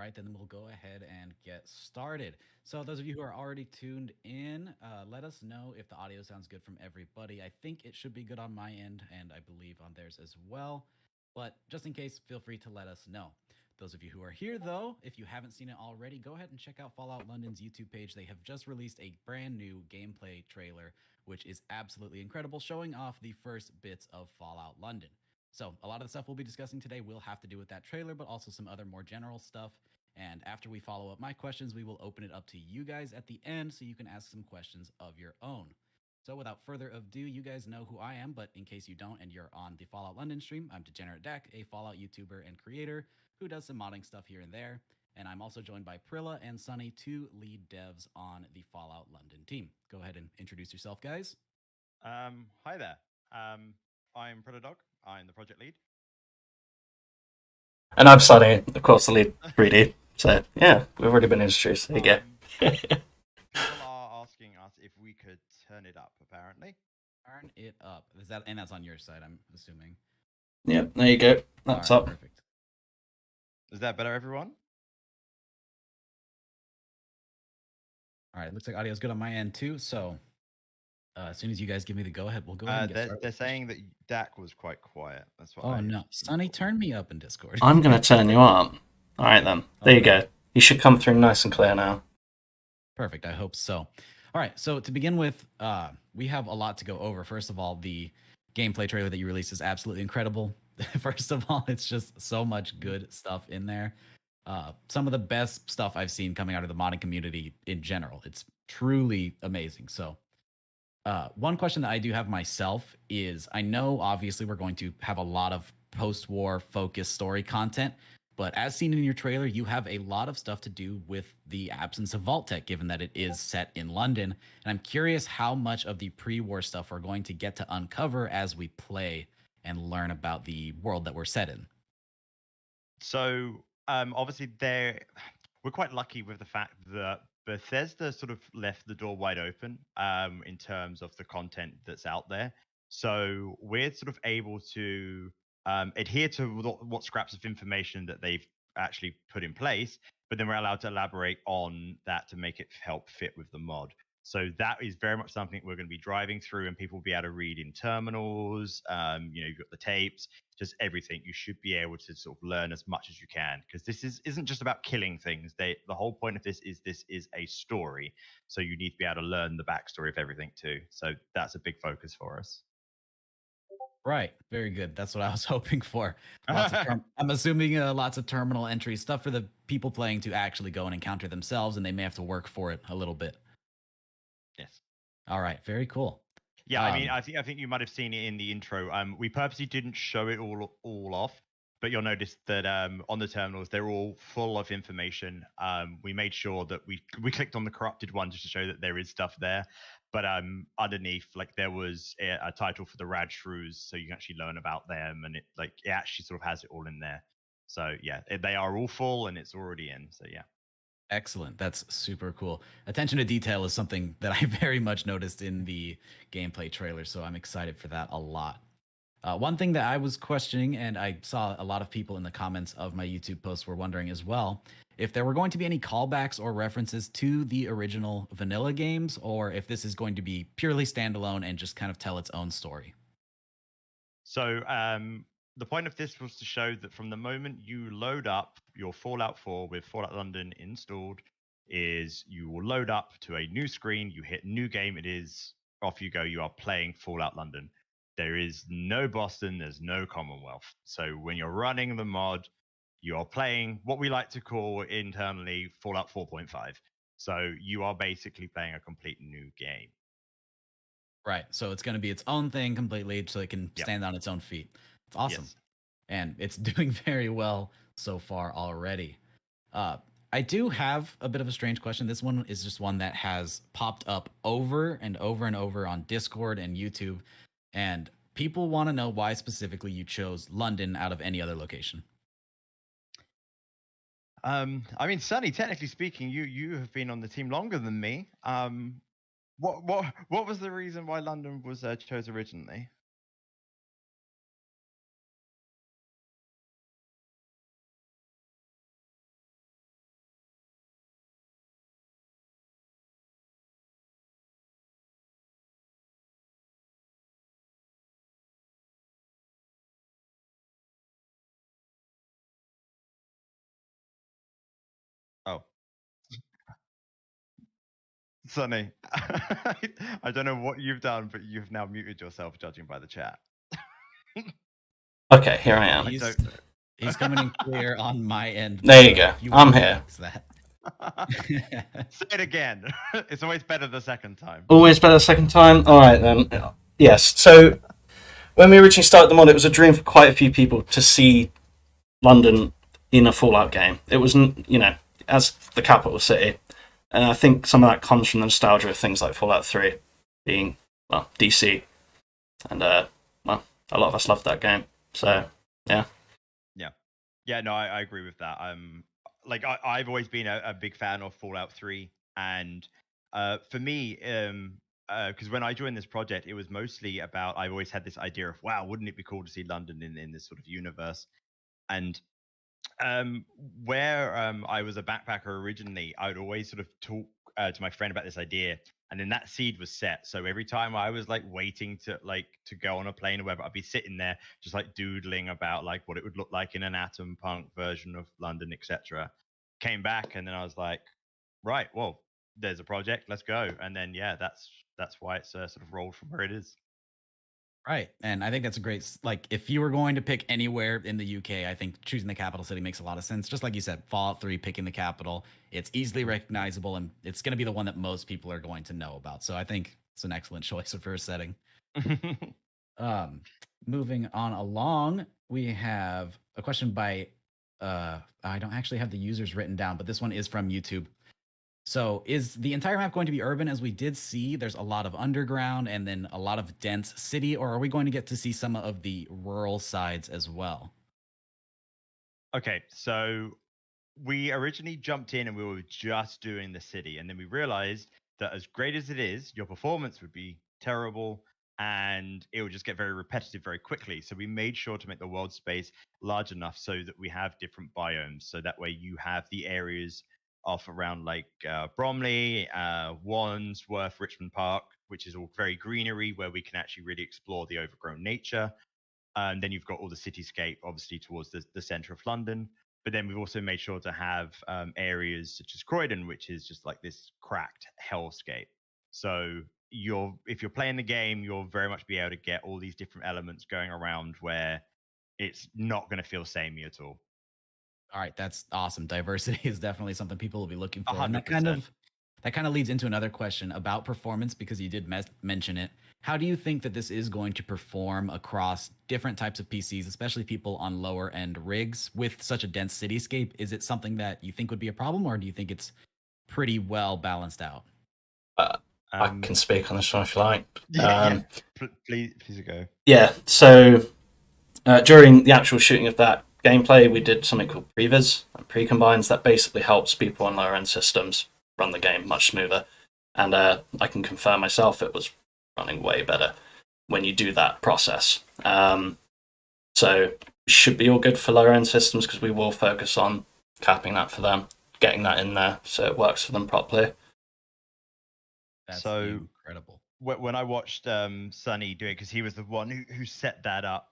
right, then we'll go ahead and get started. So, those of you who are already tuned in, let us know if the audio sounds good from everybody. I think it should be good on my end, and I believe on theirs as well. But just in case, feel free to let us know. Those of you who are here, though, if you haven't seen it already, go ahead and check out Fallout London's YouTube page. They have just released a brand new gameplay trailer, which is absolutely incredible, showing off the first bits of Fallout London. So, a lot of the stuff we'll be discussing today will have to do with that trailer, but also some other more general stuff. And after we follow up my questions, we will open it up to you guys at the end so you can ask some questions of your own. So, without further ado, you guys know who I am, but in case you don't and you're on the Fallout London stream, I'm Degenerate Dak, a Fallout YouTuber and creator who does some modding stuff here and there. And I'm also joined by Prilla and Sunny, two lead devs on the Fallout London team. Go ahead and introduce yourself, guys. Hi there. I'm Prilladog. I'm the project lead. And I'm Sunny, of course, the lead 3D. So, yeah, we've already been introduced. There you go. People are asking us if we could turn it up, apparently. Turn it up. Is that, and that's on your side, I'm assuming. Yep, there you go. That's up. Perfect. Is that better, everyone? All right, looks like audio's good on my end too. So as soon as you guys give me the go ahead, we'll go ahead and get started. They're saying that Dak was quite quiet. That's what. Oh no, Sunny, turn me up in Discord. I'm going to turn you up. All right, then. There you go. You should come through nice and clear now. Perfect. I hope so. All right. So to begin with, we have a lot to go over. First of all, the gameplay trailer that you released is absolutely incredible. First of all, it's just so much good stuff in there. Some of the best stuff I've seen coming out of the modding community in general. It's truly amazing. So one question that I do have myself is, I know obviously we're going to have a lot of post-war focused story content, but as seen in your trailer, you have a lot of stuff to do with the absence of Vault-Tec, given that it is set in London. And I'm curious how much of the pre-war stuff we're going to get to uncover as we play and learn about the world that we're set in. So obviously we're quite lucky with the fact that Bethesda sort of left the door wide open in terms of the content that's out there. So we're sort of able to adhere to what scraps of information that they've actually put in place, but then we're allowed to elaborate on that to make it help fit with the mod. So that is very much something we're going to be driving through, and people will be able to read in terminals. You've got the tapes, just everything. You should be able to sort of learn as much as you can, because this isn't just about killing things. The whole point of this is a story, so you need to be able to learn the backstory of everything too. So that's a big focus for us. Right. Very good. That's what I was hoping for. I'm assuming lots of terminal entry stuff for the people playing to actually go and encounter themselves, and they may have to work for it a little bit. Yes. All right. Very cool. Yeah, I mean, I think you might have seen it in the intro. We purposely didn't show it all off, but you'll notice that on the terminals they're all full of information. We made sure that we clicked on the corrupted one just to show that there is stuff there. But underneath, like, there was a title for the 𝗙𝗔𝗟𝗍𝗄, so you can actually learn about them, and it actually sort of has it all in there. So yeah, they are all full, and it's already in. So yeah. Excellent. That's super cool. Attention to detail is something that I very much noticed in the gameplay trailer, so I'm excited for that a lot. One thing that I was questioning, and I saw a lot of people in the comments of my YouTube posts were wondering as well, if there were going to be any callbacks or references to the original vanilla games, or if this is going to be purely standalone and just kind of tell its own story. So the point of this was to show that from the moment you load up your Fallout 4 with Fallout London installed, is you will load up to a new screen, you hit new game, it is off you go, you are playing Fallout London. There is no Boston, there's no Commonwealth. So when you're running the mod, you are playing what we like to call internally Fallout 4.5. So you are basically playing a complete new game. Right. So it's going to be its own thing completely, so it can stand on its own feet. It's awesome. Yes. And it's doing very well so far already. I do have a bit of a strange question. This one is just one that has popped up over and over and over on Discord and YouTube. And people want to know why specifically you chose London out of any other location. I mean, Sunny, technically speaking, you have been on the team longer than me. What was the reason why London was chosen originally? Sunny, I don't know what you've done, but you've now muted yourself, judging by the chat. Okay, here I am. He's coming in clear on my end. There you go. I'm here. That. Say it again. It's always better the second time. Always better the second time? All right, then. Yes, so when we originally started the mod, it was a dream for quite a few people to see London in a Fallout game. It was, as the capital city. And I think some of that comes from the nostalgia of things like Fallout 3 being, well, DC. And, a lot of us loved that game. So, yeah. Yeah, no, I agree with that. I've always been a big fan of Fallout 3. And for me, because when I joined this project, it was mostly about, I've always had this idea of, wow, wouldn't it be cool to see London in this sort of universe? And where I was a backpacker originally, I would always sort of talk to my friend about this idea, and then that seed was set. So every time I was like waiting to go on a plane or whatever, I'd be sitting there just like doodling about like what it would look like in an atom punk version of London, etc. Came back, and then I was like, right, well, there's a project, let's go. And then that's why it's sort of rolled from where it is. Right. And I think that's a great, like, if you were going to pick anywhere in the UK, I think choosing the capital city makes a lot of sense. Just like you said, Fallout 3, picking the capital, it's easily recognizable, and it's going to be the one that most people are going to know about. So I think it's an excellent choice for a setting. Moving on along, we have a question by, I don't actually have the users written down, but this one is from YouTube. So is the entire map going to be urban? As we did see, there's a lot of underground and then a lot of dense city, or are we going to get to see some of the rural sides as well? Okay, so we originally jumped in and we were just doing the city, and then we realized that as great as it is, your performance would be terrible and it would just get very repetitive very quickly. So we made sure to make the world space large enough so that we have different biomes. So that way you have the areas off around like Bromley, Wandsworth, Richmond Park, which is all very greenery, where we can actually really explore the overgrown nature. And then you've got all the cityscape, obviously, towards the center of London. But then we've also made sure to have areas such as Croydon, which is just like this cracked hellscape. So if you're playing the game, you'll very much be able to get all these different elements going around where it's not going to feel samey at all. All right, that's awesome. Diversity is definitely something people will be looking for. 100%. And that kind of leads into another question about performance, because you did mention it. How do you think that this is going to perform across different types of PCs, especially people on lower end rigs with such a dense cityscape? Is it something that you think would be a problem, or do you think it's pretty well balanced out? I can speak on this one if you like. Please go. Yeah, so during the actual shooting of that gameplay, we did something called previs and pre-combines that basically helps people on lower end systems run the game much smoother. And I can confirm myself it was running way better when you do that process. So it should be all good for lower end systems, because we will focus on capping that for them, getting that in there so it works for them properly. That's so incredible. When I watched Sunny do it, because he was the one who set that up,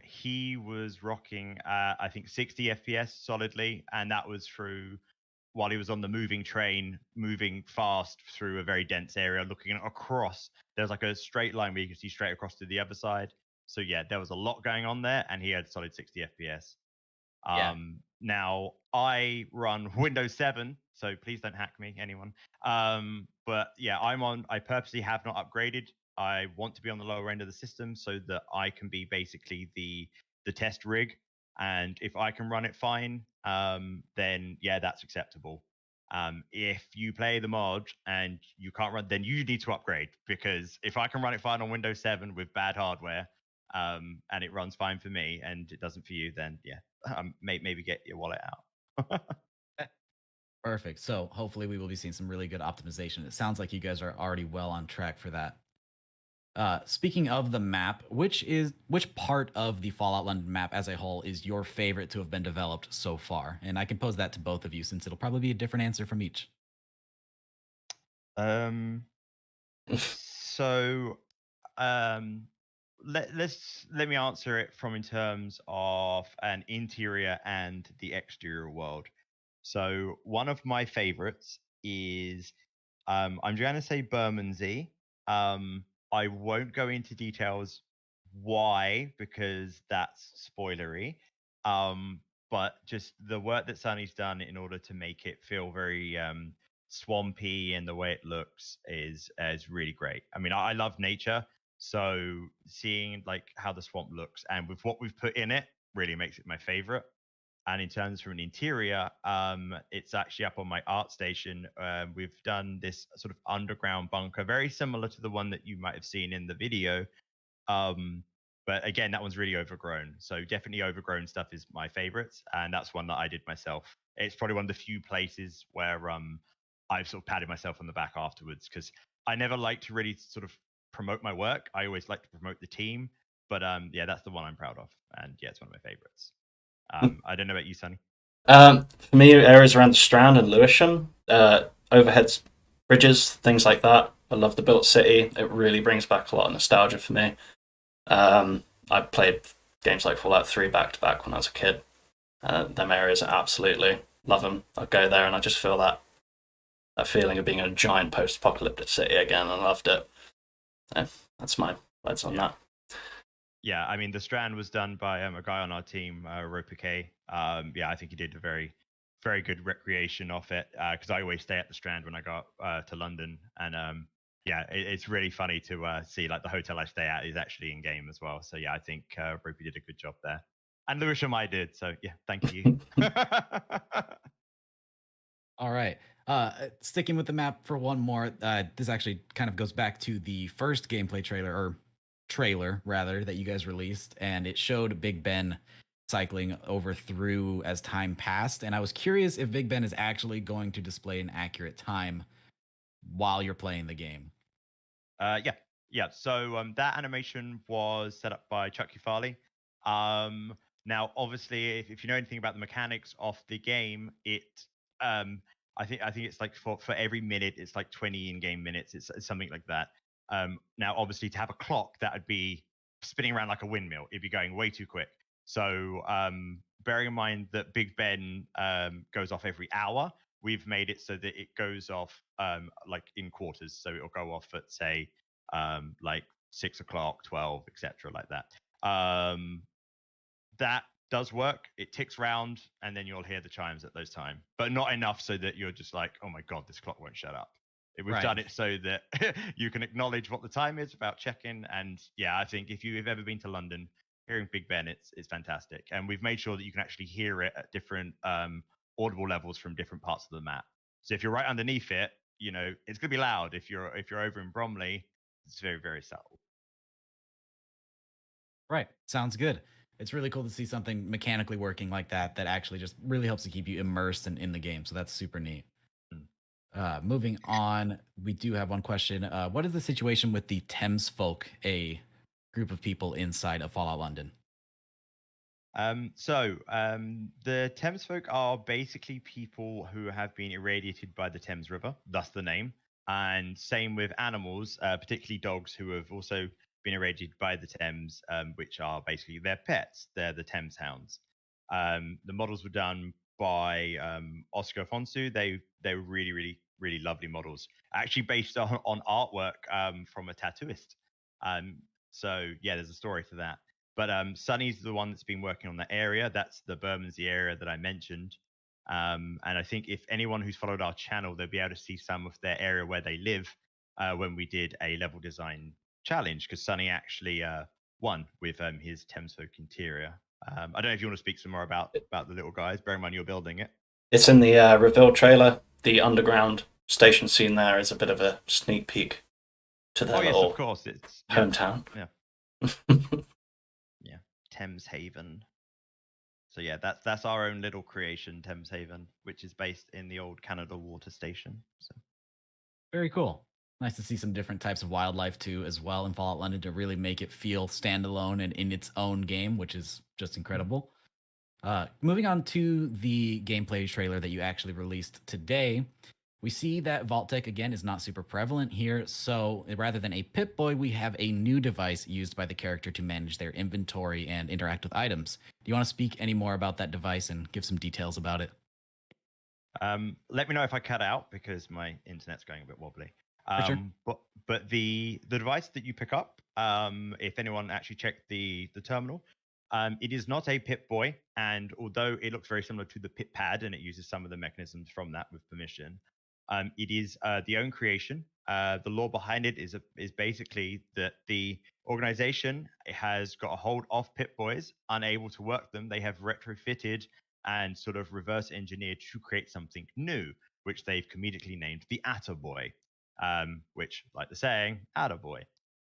he was rocking I think 60 FPS solidly, and that was through while he was on the moving train, moving fast through a very dense area, looking across. There's like a straight line where you can see straight across to the other side. So yeah, there was a lot going on there, and he had solid 60 FPS. Now I run Windows 7, so please don't hack me, anyone. But yeah, I purposely have not upgraded. I want to be on the lower end of the system so that I can be basically the test rig. And if I can run it fine, then yeah, that's acceptable. If you play the mod and you can't run, then you need to upgrade, because if I can run it fine on Windows 7 with bad hardware, and it runs fine for me and it doesn't for you, then yeah, maybe get your wallet out. Perfect. So hopefully we will be seeing some really good optimization. It sounds like you guys are already well on track for that. Speaking of the map, which part of the Fallout London map as a whole is your favorite to have been developed so far? And I can pose that to both of you, since it'll probably be a different answer from each. So let me answer it from in terms of an interior and the exterior world. So one of my favorites is I'm going to say 𝗙𝗏𝗄𝗃. I won't go into details why, because that's spoilery. But just the work that Sunny's done in order to make it feel very swampy, and the way it looks is really great. I mean, I love nature, so seeing like how the swamp looks and with what we've put in it really makes it my favorite. And in terms from an interior, it's actually up on my art station. We've done this sort of underground bunker, very similar to the one that you might have seen in the video. But again, that one's really overgrown. So definitely overgrown stuff is my favorites. And that's one that I did myself. It's probably one of the few places where I've sort of patted myself on the back afterwards, because I never like to really sort of promote my work. I always like to promote the team. But yeah, that's the one I'm proud of. And yeah, it's one of my favorites. I don't know about you, Sunny. For me, areas around the Strand and Lewisham, overhead bridges, things like that. I love the built city. It really brings back a lot of nostalgia for me. I played games like Fallout 3 back to back when I was a kid. Them areas, I absolutely love them. I go there and I just feel that feeling of being in a giant post-apocalyptic city again. I loved it. That's my words on that. Yeah, I mean, the Strand was done by a guy on our team, 𝗙𝗏𝗃𝗃. Yeah, I think he did a very, very good recreation of it, because I always stay at the Strand when I go to London. And yeah, it's really funny to see like the hotel I stay at is actually in game as well. So yeah, I think 𝗙𝗏𝗃𝗃 did a good job there. And Lewisham I did. So yeah, thank you. All right. Sticking with the map for one more, this actually kind of goes back to the first gameplay trailer rather, that you guys released, and it showed Big Ben cycling over through as time passed. And I was curious if Big Ben is actually going to display an accurate time while you're playing the game. Yeah. So that animation was set up by 𝗙𝗏𝗃𝗃. Now, obviously, if you know anything about the mechanics of the game, I think it's like for every minute, it's like 20 in-game minutes. It's something like that. Now, obviously, to have a clock, that would be spinning around like a windmill. It'd be going way too quick. So, bearing in mind that Big Ben goes off every hour, we've made it so that it goes off like in quarters. So it'll go off at, say, like 6 o'clock, 12, etc., like that. That does work. It ticks round, and then you'll hear the chimes at those times, but not enough so that you're just like, oh my god, this clock won't shut up. We've done it so that you can acknowledge what the time is without checking. And yeah, I think if you've ever been to London, hearing Big Ben, it's fantastic. And we've made sure that you can actually hear it at different audible levels from different parts of the map. So if you're right underneath it, you know it's gonna be loud. If you're over in Bromley, it's very, very subtle. Right. Sounds good. It's really cool to see something mechanically working like that actually just really helps to keep you immersed in the game. So that's super neat. Moving on, we do have one question. What is the situation with the Thames folk, a group of people inside of Fallout London? The Thames folk are basically people who have been irradiated by the Thames River, thus the name. And same with animals, particularly dogs, who have also been irradiated by the Thames, which are basically their pets. They're the Thames hounds. The models were done by Oscar Afonso. They were really, really, really lovely models, actually based on artwork from a tattooist. So yeah, there's a story to that. But Sunny's the one that's been working on that area. That's the 𝗙𝗏𝗄𝗃𝗃 area that I mentioned. And I think if anyone who's followed our channel, they'll be able to see some of their area where they live when we did a level design challenge, because Sunny actually won with his Thames folk interior. I don't know if you want to speak some more about the little guys. Bear in mind you're building it. It's in the reveal trailer. The underground station scene there is a bit of a sneak peek to their little of course. It's hometown. Yeah. Yeah, Thames Haven. So yeah, that's our own little creation, Thames Haven, which is based in the old Canada Water Station. So very cool. Nice to see some different types of wildlife too, as well, in Fallout London, to really make it feel standalone and in its own game, which is just incredible. Moving on to the gameplay trailer that you actually released today, we see that Vault-Tec, again, is not super prevalent here. So rather than a Pip-Boy, we have a new device used by the character to manage their inventory and interact with items. Do you want to speak any more about that device and give some details about it? Let me know if I cut out because my internet's going a bit wobbly. Sure. But the device that you pick up, if anyone actually checked the terminal, it is not a Pip-Boy, and although it looks very similar to the Pip-Pad and it uses some of the mechanisms from that with permission, it is the own creation. The law behind it is basically that the organization has got a hold of Pip-Boys, unable to work them. They have retrofitted and sort of reverse engineered to create something new, which they've comedically named the Atta-boy, which, like the saying, Atta-boy.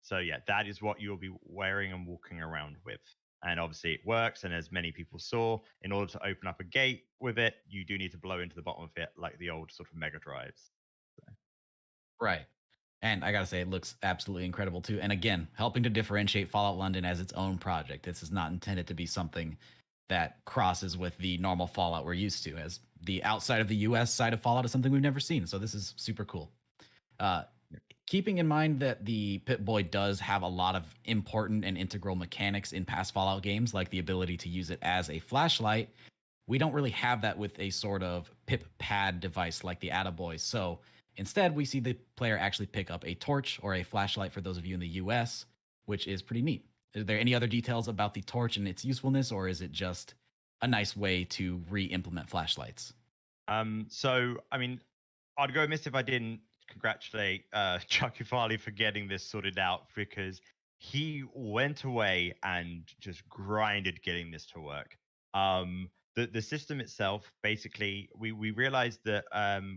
So yeah, that is what you'll be wearing and walking around with. And obviously it works. And as many people saw, in order to open up a gate with it, you do need to blow into the bottom of it like the old sort of mega drives. So. Right. And I gotta say, it looks absolutely incredible too. And again, helping to differentiate Fallout London as its own project. This is not intended to be something that crosses with the normal Fallout we're used to, as the outside of the US side of Fallout is something we've never seen. So this is super cool. Keeping in mind that the Pip-Boy does have a lot of important and integral mechanics in past Fallout games, like the ability to use it as a flashlight, we don't really have that with a sort of Pip-Pad device like the Atta-boy. So instead, we see the player actually pick up a torch or a flashlight for those of you in the US, which is pretty neat. Are there any other details about the torch and its usefulness, or is it just a nice way to re-implement flashlights? So, I mean, I'd go amiss if I didn't congratulate 𝗙𝗂𝗃𝗍𝗍 for getting this sorted out, because he went away and just grinded getting this to work. The system itself, basically, we realized that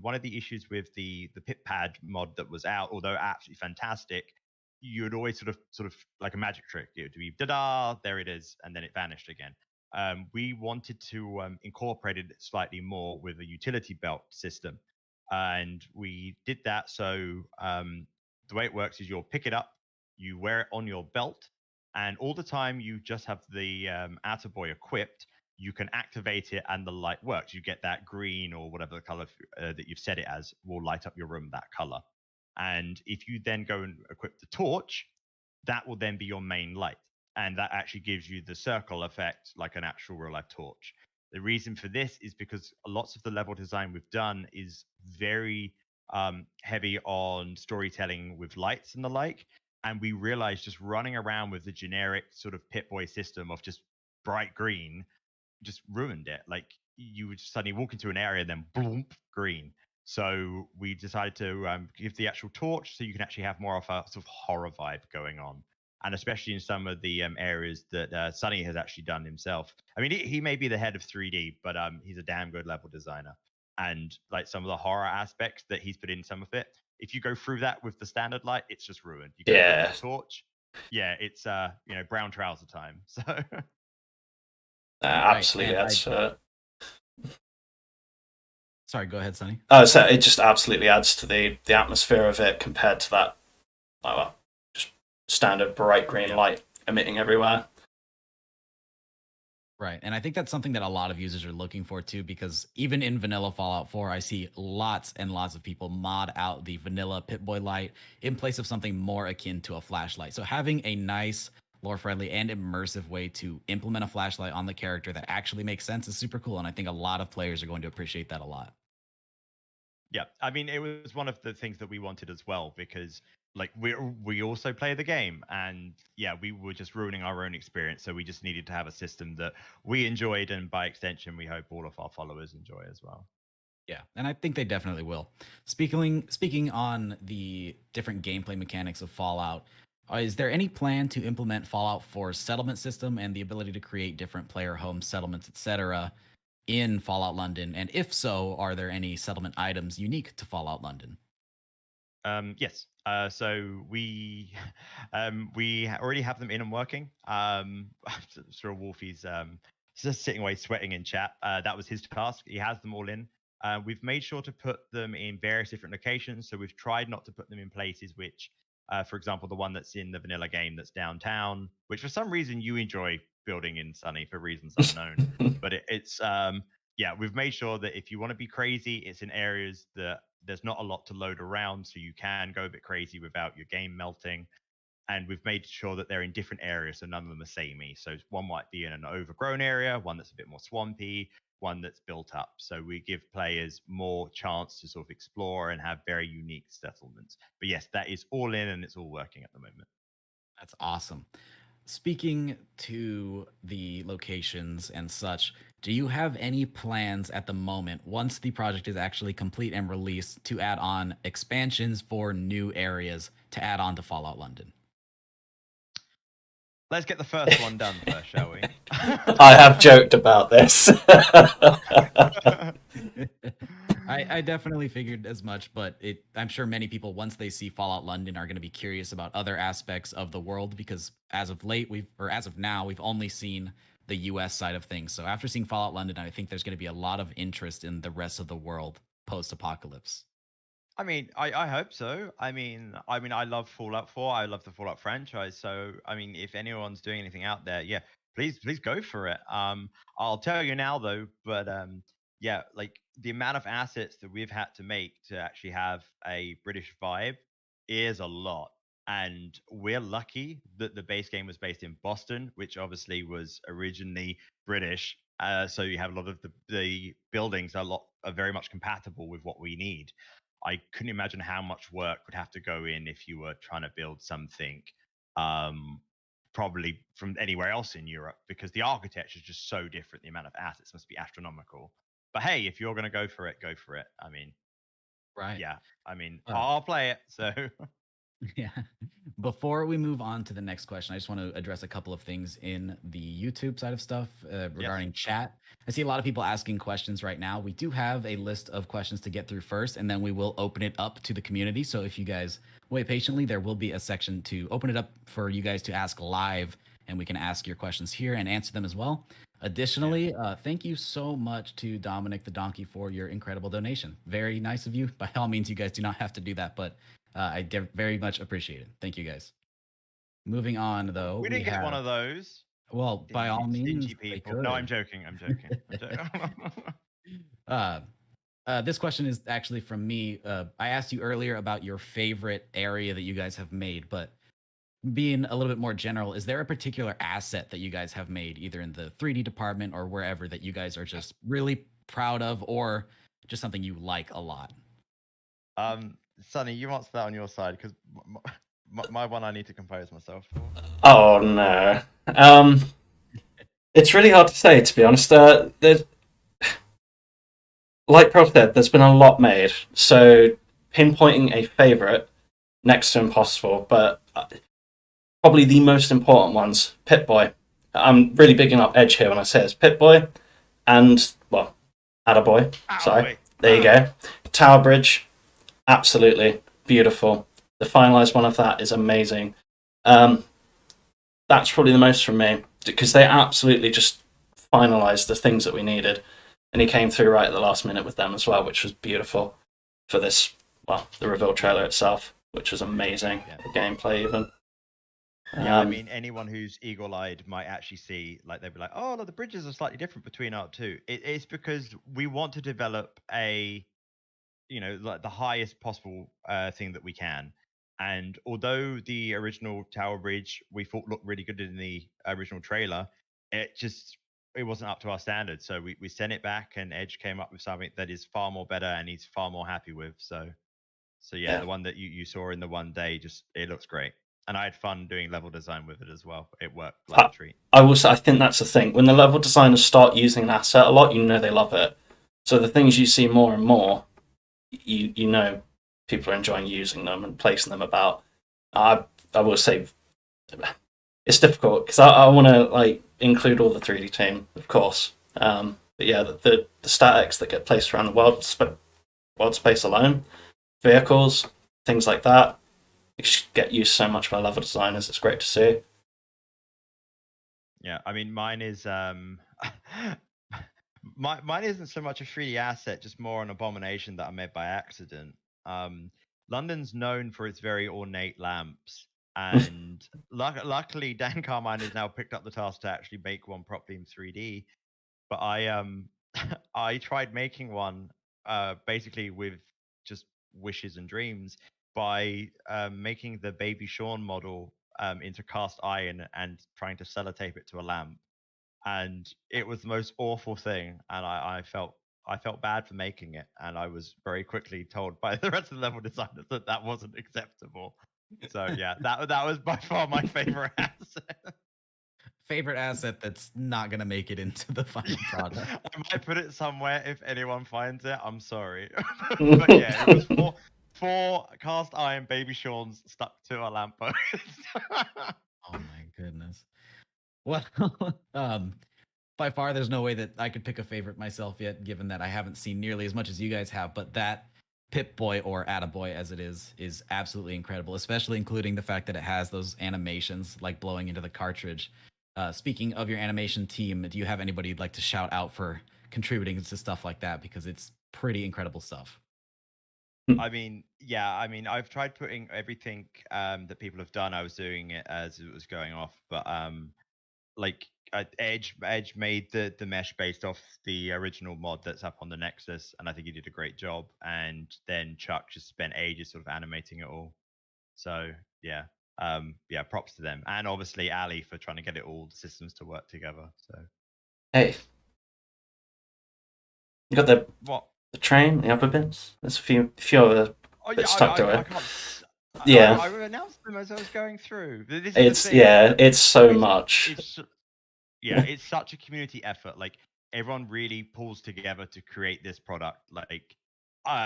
one of the issues with the Pip-Pad mod that was out, although absolutely fantastic, you would always sort of like a magic trick. It would be da-da, there it is, and then it vanished again. We wanted to incorporate it slightly more with a utility belt system. And we did that. So the way it works is you'll pick it up, you wear it on your belt, and all the time you just have the Atta-boy equipped, you can activate it and the light works. You get that green or whatever the color that you've set it as will light up your room that color. And if you then go and equip the torch, that will then be your main light. And that actually gives you the circle effect like an actual real life torch. The reason for this is because lots of the level design we've done is very heavy on storytelling with lights and the like. And we realized just running around with the generic sort of Pip-Boy system of just bright green just ruined it. Like you would suddenly walk into an area and then bloomp, green. So we decided to give the actual torch so you can actually have more of a sort of horror vibe going on. And especially in some of the areas that Sunny has actually done himself. I mean, he may be the head of 3D, but he's a damn good level designer. And like some of the horror aspects that he's put in some of it, if you go through that with the standard light, it's just ruined. You go with the torch, yeah, it's brown trouser time. So absolutely, right, sorry, go ahead, Sunny. Oh, so it just absolutely adds to the atmosphere of it compared to that, just standard bright green light emitting everywhere. Right. And I think that's something that a lot of users are looking for too, because even in vanilla Fallout 4, I see lots and lots of people mod out the vanilla Pip-Boy light in place of something more akin to a flashlight. So having a nice, lore-friendly, and immersive way to implement a flashlight on the character that actually makes sense is super cool. And I think a lot of players are going to appreciate that a lot. Yeah, I mean, it was one of the things that we wanted as well, because like we also play the game, and yeah, we were just ruining our own experience. So we just needed to have a system that we enjoyed, and by extension, we hope all of our followers enjoy as well. Yeah, and I think they definitely will. Speaking on the different gameplay mechanics of Fallout, is there any plan to implement Fallout 4's settlement system and the ability to create different player home settlements, etc., in Fallout London? And if so, are there any settlement items unique to Fallout London? Yes. So we already have them in and working. Sure, Wolfie's just sitting away sweating in chat. That was his task. He has them all in. We've made sure to put them in various different locations. So we've tried not to put them in places which, for example, the one that's in the vanilla game that's downtown, which for some reason you enjoy building in, Sunny, for reasons unknown. But it's we've made sure that if you want to be crazy, it's in areas that there's not a lot to load around, so you can go a bit crazy without your game melting. and we've made sure that they're in different areas, so none of them are samey. So one might be in an overgrown area, one that's a bit more swampy, one that's built up. So we give players more chance to sort of explore and have very unique settlements. But yes, that is all in and it's all working at the moment. That's awesome. Speaking to the locations and such, do you have any plans at the moment, once the project is actually complete and released, to add on expansions for new areas to add on to Fallout London? Let's get the first one done first, shall we? I have joked about this. I definitely figured as much, but I'm sure many people, once they see Fallout London, are going to be curious about other aspects of the world, because as of now, we've only seen the US side of things. So after seeing Fallout London, I think there's going to be a lot of interest in the rest of the world post-apocalypse. I mean, I hope so. I mean, I love Fallout 4. I love the Fallout franchise. So, I mean, if anyone's doing anything out there, yeah, please go for it. I'll tell you now though, but yeah, like the amount of assets that we've had to make to actually have a British vibe is a lot. And we're lucky that the base game was based in Boston, which obviously was originally British. So you have a lot of the buildings are very much compatible with what we need. I couldn't imagine how much work would have to go in if you were trying to build something probably from anywhere else in Europe, because the architecture is just so different. The amount of assets must be astronomical. But hey, if you're going to go for it, go for it. I mean, right. Yeah. I mean, I'll play it. So yeah. Before we move on to the next question, I just want to address a couple of things in the YouTube side of stuff regarding chat. I see a lot of people asking questions right now. We do have a list of questions to get through first, and then we will open it up to the community. So if you guys wait patiently, there will be a section to open it up for you guys to ask live, and we can ask your questions here and answer them as well. Additionally, thank you so much to Dominic the Donkey for your incredible donation. Very nice of you. By all means, you guys do not have to do that, but I very much appreciate it. Thank you, guys. Moving on, though, we didn't get one of those. Well, by all means, stingy people. No, I'm joking. I'm joking. This question is actually from me. I asked you earlier about your favorite area that you guys have made, but being a little bit more general, is there a particular asset that you guys have made, either in the 3D department or wherever, that you guys are just really proud of, or just something you like a lot? Sunny, you answer that on your side, because my one I need to compose myself for. Oh no. It's really hard to say, to be honest. There's, like Prof said, there's been a lot made, so pinpointing a favourite, next to impossible, but probably the most important ones, Pip-Boy. I'm really bigging up Edge here when I say it's Pip-Boy, and, well, Atta-boy. Sorry, there you go. Tower Bridge, absolutely beautiful. The finalised one of that is amazing. That's probably the most from me, because they absolutely just finalised the things that we needed, and he came through right at the last minute with them as well, which was beautiful for this, well, the reveal trailer itself, which was amazing. The gameplay even. Yeah, I mean, anyone who's eagle-eyed might actually see, like, they'd be like, oh, no, the bridges are slightly different between ARC 2. It's because we want to develop a, like the highest possible thing that we can. And although the original Tower Bridge we thought looked really good in the original trailer, it wasn't up to our standards. So we sent it back, and Edge came up with something that is far more better and he's far more happy with. So yeah, the one that you saw in the one day, it looks great. And I had fun doing level design with it as well. It worked like a treat. I will say, I think that's the thing. When the level designers start using an asset a lot, they love it. So the things you see more and more, you know people are enjoying using them and placing them about. I will say it's difficult, because I want to include all the 3D team, of course. But yeah, the statics that get placed around the world space alone, vehicles, things like that, you just get used so much by level designers. It's great to see. Yeah, I mean, mine is mine isn't so much a 3D asset, just more an abomination that I made by accident. London's known for its very ornate lamps, and luckily Dan Carmine has now picked up the task to actually make one properly in 3D. But I tried making one basically with just wishes and dreams by making the baby Sean model into cast iron and trying to sellotape it to a lamp, and it was the most awful thing. And I felt bad for making it, and I was very quickly told by the rest of the level designers that that wasn't acceptable. So yeah, that was by far my favorite asset. Favorite asset that's not gonna make it into the final product. I might put it somewhere if anyone finds it. I'm sorry, but yeah, it was four cast iron baby Shawns stuck to a lamppost. Oh my goodness. Well, by far, there's no way that I could pick a favorite myself yet, given that I haven't seen nearly as much as you guys have. But that Pip-Boy, or Atta-boy as it is absolutely incredible, especially including the fact that it has those animations like blowing into the cartridge. Speaking of your animation team, do you have anybody you'd like to shout out for contributing to stuff like that? Because it's pretty incredible stuff. I mean, yeah, I mean, I've tried putting everything that people have done. I was doing it as it was going off, but like Edge made the mesh based off the original mod that's up on the Nexus, and I think he did a great job. And then Chuck just spent ages sort of animating it all. So yeah, yeah, props to them, and obviously Ali for trying to get it all the systems to work together. So Hey, you got the what? the train, the upper bits. There's a few other Oh bits yeah, stuck to I it. can't. Yeah. I announced them as I was going through. This is It's the thing. yeah, it's so It's- much. Yeah, it's such a community effort. Like everyone really pulls together to create this product. Like,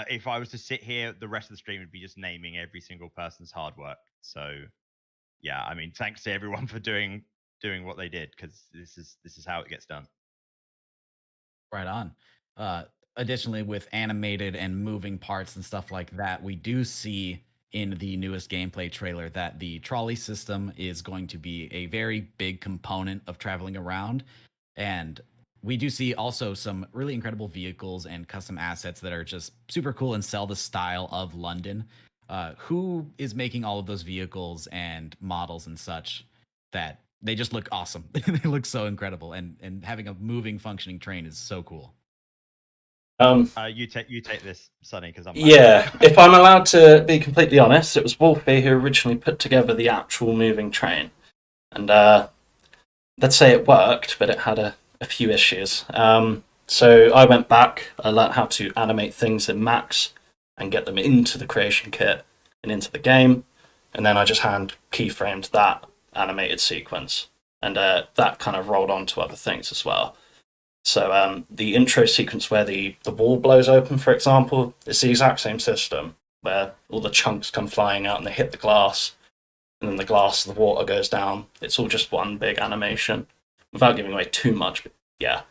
if I was to sit here, the rest of the stream would be just naming every single person's hard work. So, yeah, I mean, thanks to everyone for doing what they did, because this is how it gets done. Right on. Additionally, with animated and moving parts and stuff like that, we do see in the newest gameplay trailer that the trolley system is going to be a very big component of traveling around. And we do see also some really incredible vehicles and custom assets that are just super cool and sell the style of London. Who is making all of those vehicles and models and such that they just look awesome? They look so incredible, and having a moving, functioning train is so cool. You take this, Sunny, because I'm Yeah, if I'm allowed to be completely honest, it was 𝗙𝗏𝗶𝗶 who originally put together the actual moving train, and let's say it worked, but it had a few issues. So I went back, I learned how to animate things in Max and get them into the creation kit and into the game, and then I just hand keyframed that animated sequence, and that kind of rolled on to other things as well. So the intro sequence where the wall blows open, for example, it's the exact same system where all the chunks come flying out and they hit the glass, and then the glass, the water goes down. It's all just one big animation. Without giving away too much, but yeah,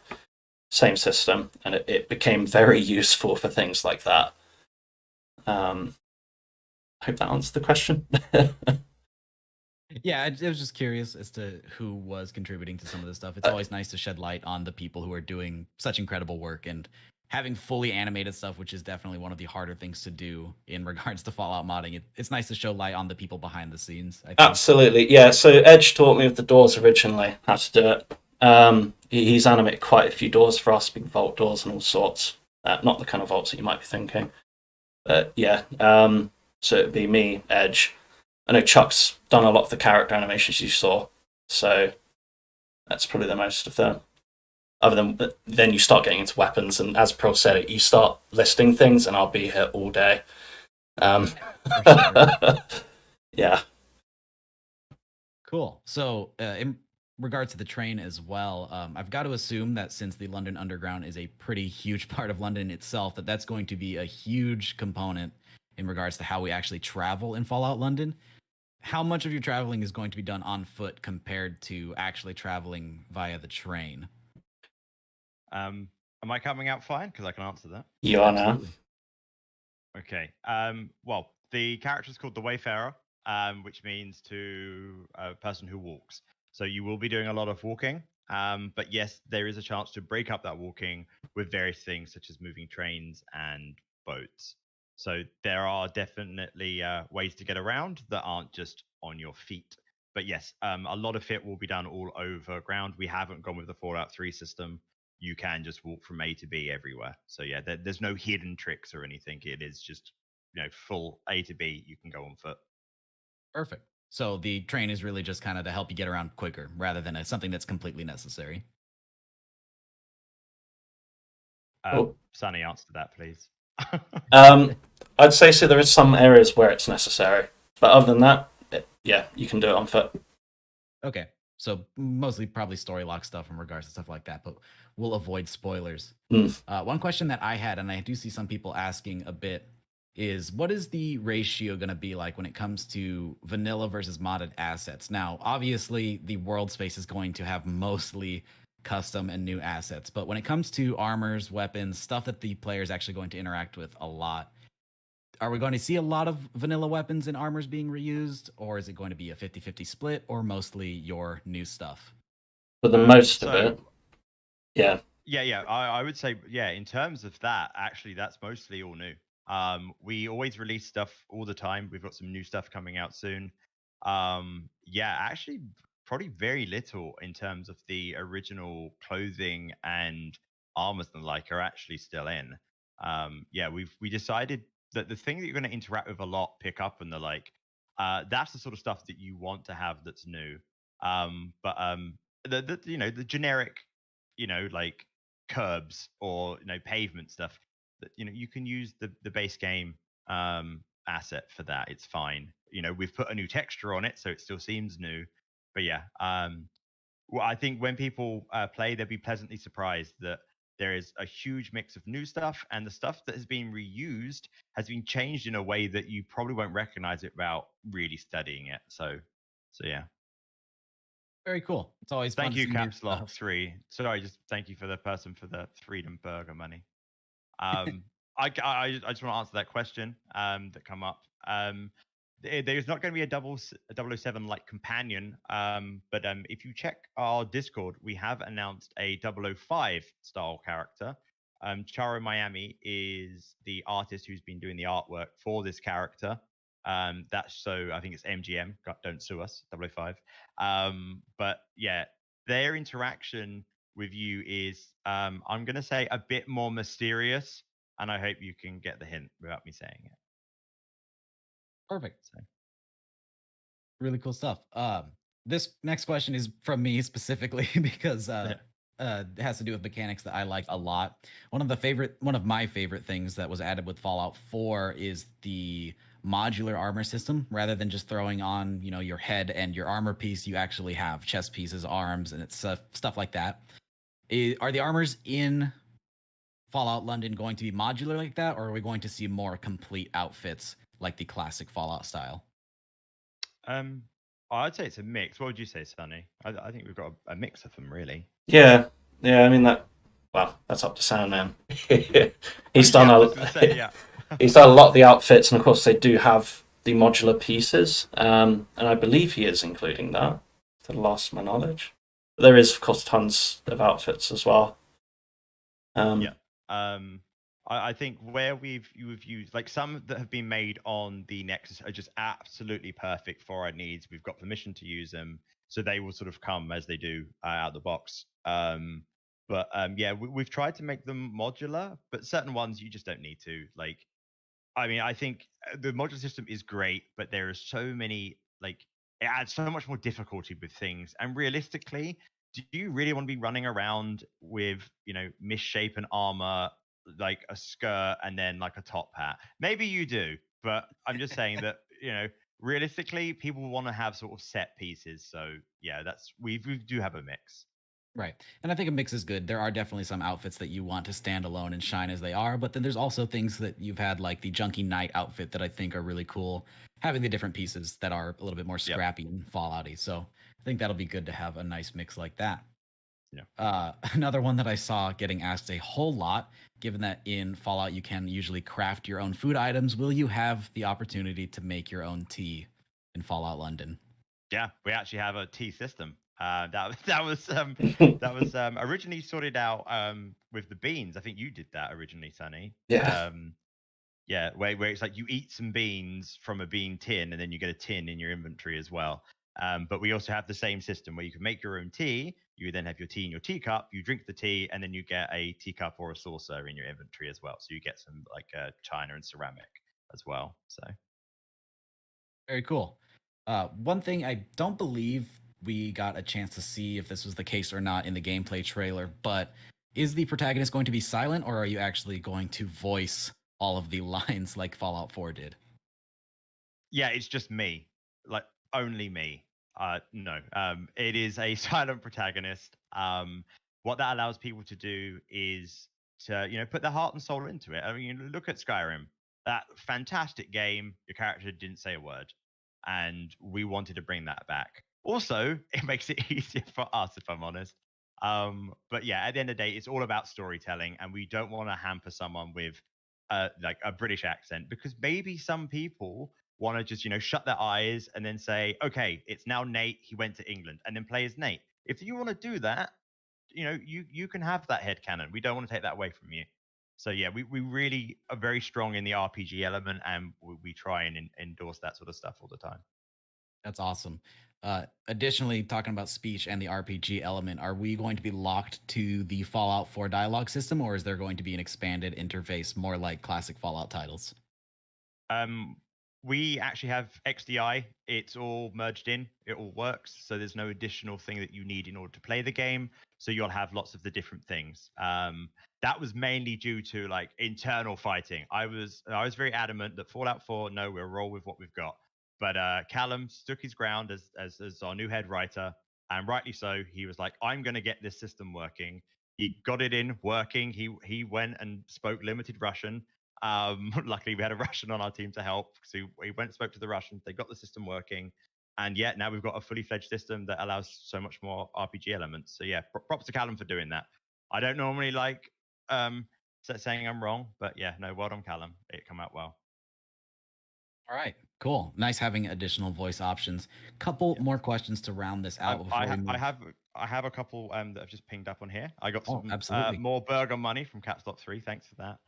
same system, and it became very useful for things like that. I hope that answers the question. Yeah, I was just curious as to who was contributing to some of this stuff. It's always nice to shed light on the people who are doing such incredible work, and having fully animated stuff, which is definitely one of the harder things to do in regards to Fallout modding. It's nice to show light on the people behind the scenes, I think. Absolutely, yeah. So Edge taught me with the doors originally how to do it. He's animated quite a few doors for us, big vault doors and all sorts. Not the kind of vaults that you might be thinking. But yeah, so it'd be me, Edge. I know Chuck's done a lot of the character animations you saw, so that's probably the most of them. Other than then you start getting into weapons, and as Pro said it, you start listing things, and I'll be here all day. Yeah. Cool. So, in regards to the train as well, I've got to assume that since the London Underground is a pretty huge part of London itself, that's going to be a huge component in regards to how we actually travel in Fallout London. How much of your traveling is going to be done on foot compared to actually traveling via the train? Am I coming out fine? Because I can answer that. You are now. Okay. Well, the character is called the Wayfarer, which means to a person who walks. So you will be doing a lot of walking. But yes, there is a chance to break up that walking with various things such as moving trains and boats. So there are definitely ways to get around that aren't just on your feet. But yes, a lot of it will be done all over ground. We haven't gone with the Fallout 3 system. You can just walk from A to B everywhere. So yeah, there's no hidden tricks or anything. It is just, full A to B. You can go on foot. Perfect. So the train is really just kind of to help you get around quicker rather than something that's completely necessary. Cool. Sunny, answer that, please. I'd say so. There is some areas where it's necessary, but other than that, yeah, you can do it on foot. Okay, so mostly probably story lock stuff in regards to stuff like that, but we'll avoid spoilers. One question that I had, and I do see some people asking a bit, is what is the ratio going to be like when it comes to vanilla versus modded assets? Now, obviously, the world space is going to have mostly custom and new assets, but when it comes to armors, weapons, stuff that the player is actually going to interact with a lot, are we going to see a lot of vanilla weapons and armors being reused, or is it going to be a 50-50 split, or mostly your new stuff? For the most of it, yeah. Yeah, I would say, yeah, in terms of that, actually, that's mostly all new. We always release stuff all the time. We've got some new stuff coming out soon. Yeah, actually, probably very little in terms of the original clothing and armors and the like are actually still in. Yeah, we decided that the thing that you're going to interact with a lot, pick up and the like, that's the sort of stuff that you want to have that's new. But the generic, like curbs or pavement stuff, that you can use the base game asset for that. It's fine. We've put a new texture on it, so it still seems new. But yeah, well, I think when people play, they'll be pleasantly surprised that there is a huge mix of new stuff, and the stuff that has been reused has been changed in a way that you probably won't recognize it without really studying it. So yeah. Very cool. It's always Thank fun you, to see new 𝗙𝗏𝗏𝗧. Sorry, just thank you for the person for the Freedom Burger money. I just want to answer that question that come up. There's not going to be a 007 like companion, but if you check our Discord, we have announced a 005 style character. 𝗙𝗏𝗏𝗏𝗏 is the artist who's been doing the artwork for this character. That's so I think it's MGM. Don't sue us, 005. But yeah, their interaction with you is, I'm going to say, a bit more mysterious, and I hope you can get the hint without me saying it. Perfect. Really cool stuff. This next question is from me specifically because it has to do with mechanics that I like a lot. One of my favorite things that was added with Fallout 4 is the modular armor system. Rather than just throwing on, your head and your armor piece, you actually have chest pieces, arms, and it's stuff like that. Are the armors in Fallout London going to be modular like that, or are we going to see more complete outfits like the classic Fallout style? I'd say it's a mix. What would you say, Sunny? I think we've got a mix of them, really. Yeah. I mean that's up to Sandman. He's done he's done a lot of the outfits, and of course they do have the modular pieces. And I believe he is including that, to the last of my knowledge. But there is, of course, tons of outfits as well. I think where we've used, like, some that have been made on the Nexus are just absolutely perfect for our needs. We've got permission to use them, so they will sort of come as they do out of the box. But yeah, we've tried to make them modular, but certain ones you just don't need to. Like, I mean, I think the modular system is great, but there are so many, like, it adds so much more difficulty with things. And realistically, do you really want to be running around with, misshapen armor, like a skirt and then like a top hat? Maybe you do, but I'm just saying that, realistically, people want to have sort of set pieces. So yeah, we do have a mix. Right. And I think a mix is good. There are definitely some outfits that you want to stand alone and shine as they are, but then there's also things that you've had, like the Junkie Knight outfit, that I think are really cool, having the different pieces that are a little bit more scrappy and Fallout-y. So I think that'll be good to have a nice mix like that. Yeah. Another one that I saw getting asked a whole lot, given that in Fallout you can usually craft your own food items, will you have the opportunity to make your own tea in Fallout London? Yeah, we actually have a tea system. That was originally sorted out with the beans. I think you did that originally, Sunny. Yeah. Yeah, where it's like you eat some beans from a bean tin, and then you get a tin in your inventory as well. But we also have the same system where you can make your own tea. You then have your tea in your teacup. You drink the tea, and then you get a teacup or a saucer in your inventory as well. So you get some like china and ceramic as well. So very cool. One thing I don't believe we got a chance to see if this was the case or not in the gameplay trailer, but is the protagonist going to be silent, or are you actually going to voice all of the lines like Fallout 4 did? Yeah, it's just me, like only me. No, it is a silent protagonist. What that allows people to do is to put their heart and soul into it. I mean, you look at Skyrim, that fantastic game. Your character didn't say a word, and we wanted to bring that back. Also, it makes it easier for us, if I'm honest. But yeah, at the end of the day, it's all about storytelling, and we don't want to hamper someone with like a British accent, because maybe some people want to just shut their eyes and then say, okay, it's now Nate, he went to England, and then play as Nate. If you want to do that, you can have that headcanon. We don't want to take that away from you. So yeah, we really are very strong in the RPG element, and we try and endorse that sort of stuff all the time. That's awesome. Additionally, talking about speech and the RPG element, are we going to be locked to the Fallout 4 dialogue system, or is there going to be an expanded interface more like classic Fallout titles? We actually have XDI. It's all merged in. It all works. So there's no additional thing that you need in order to play the game. So you'll have lots of the different things. That was mainly due to like internal fighting. I was very adamant that Fallout 4, no, we'll roll with what we've got. But Callum stuck his ground as our new head writer, and rightly so. He was like, I'm going to get this system working. He got it in working. He went and spoke limited Russian. Luckily, we had a Russian on our team to help. So we went and spoke to the Russians. They got the system working. And yet now we've got a fully fledged system that allows so much more RPG elements. So yeah, props to Callum for doing that. I don't normally like saying I'm wrong, but yeah, no, well done, Callum. It came out well. All right, cool. Nice having additional voice options. Couple more questions to round this out. I have a couple that I've just pinged up on here. I got some more burger money from Caps.3. Thanks for that.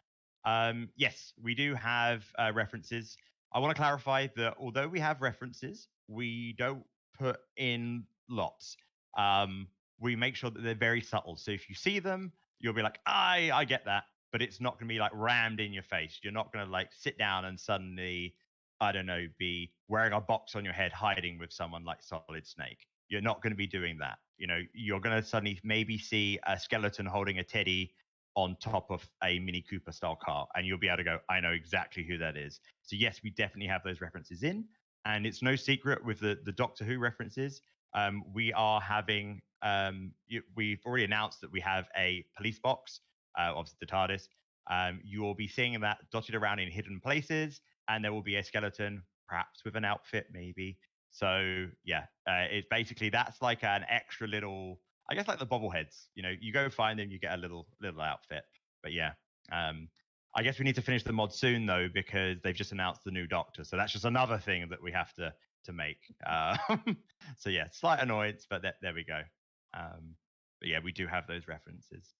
Yes, we do have references. I want to clarify that although we have references, we don't put in lots. We make sure that they're very subtle. So if you see them, you'll be like, I get that. But it's not going to be like rammed in your face. You're not going to like sit down and suddenly, I don't know, be wearing a box on your head, hiding with someone like Solid Snake. You're not going to be doing that. You're going to suddenly maybe see a skeleton holding a teddy on top of a Mini Cooper style car, and you'll be able to go, I know exactly who that is. So yes, we definitely have those references in, and it's no secret with the Doctor Who references. We are having, we've already announced that we have a police box, obviously the TARDIS. You will be seeing that dotted around in hidden places, and there will be a skeleton, perhaps with an outfit, maybe. So yeah, it's basically, that's like an extra little, I guess, like the bobbleheads. You go find them, you get a little outfit. But yeah, I guess we need to finish the mod soon though, because they've just announced the new Doctor. So that's just another thing that we have to make. So yeah, slight annoyance, but there we go. But yeah, we do have those references.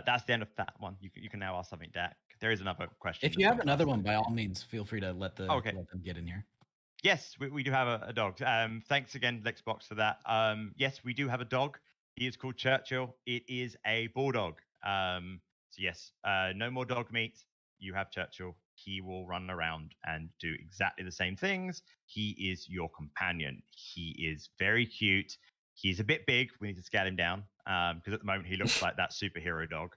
That's the end of that one. You can now ask something, Dak. There is another question. If you have another one, by all means, feel free to let them get in here. Yes, we do have a dog. Thanks again, Lexbox, for that. Yes, we do have a dog. He is called Churchill. It is a bulldog. So yes, no more dog meat. You have Churchill. He will run around and do exactly the same things. He is your companion. He is very cute. He's a bit big. We need to scale him down because at the moment he looks like that superhero dog.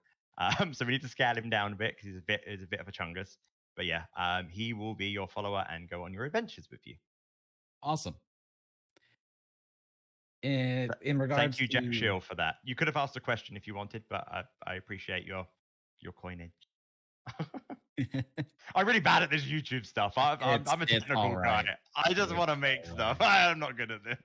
So we need to scale him down a bit because he's a bit of a chungus. But yeah, he will be your follower and go on your adventures with you. Awesome. In regards, thank you, Jack Shill, for that. You could have asked a question if you wanted, but I appreciate your coinage. I'm really bad at this YouTube stuff. I'm a technical guy. I just want to make stuff. I'm not good at this.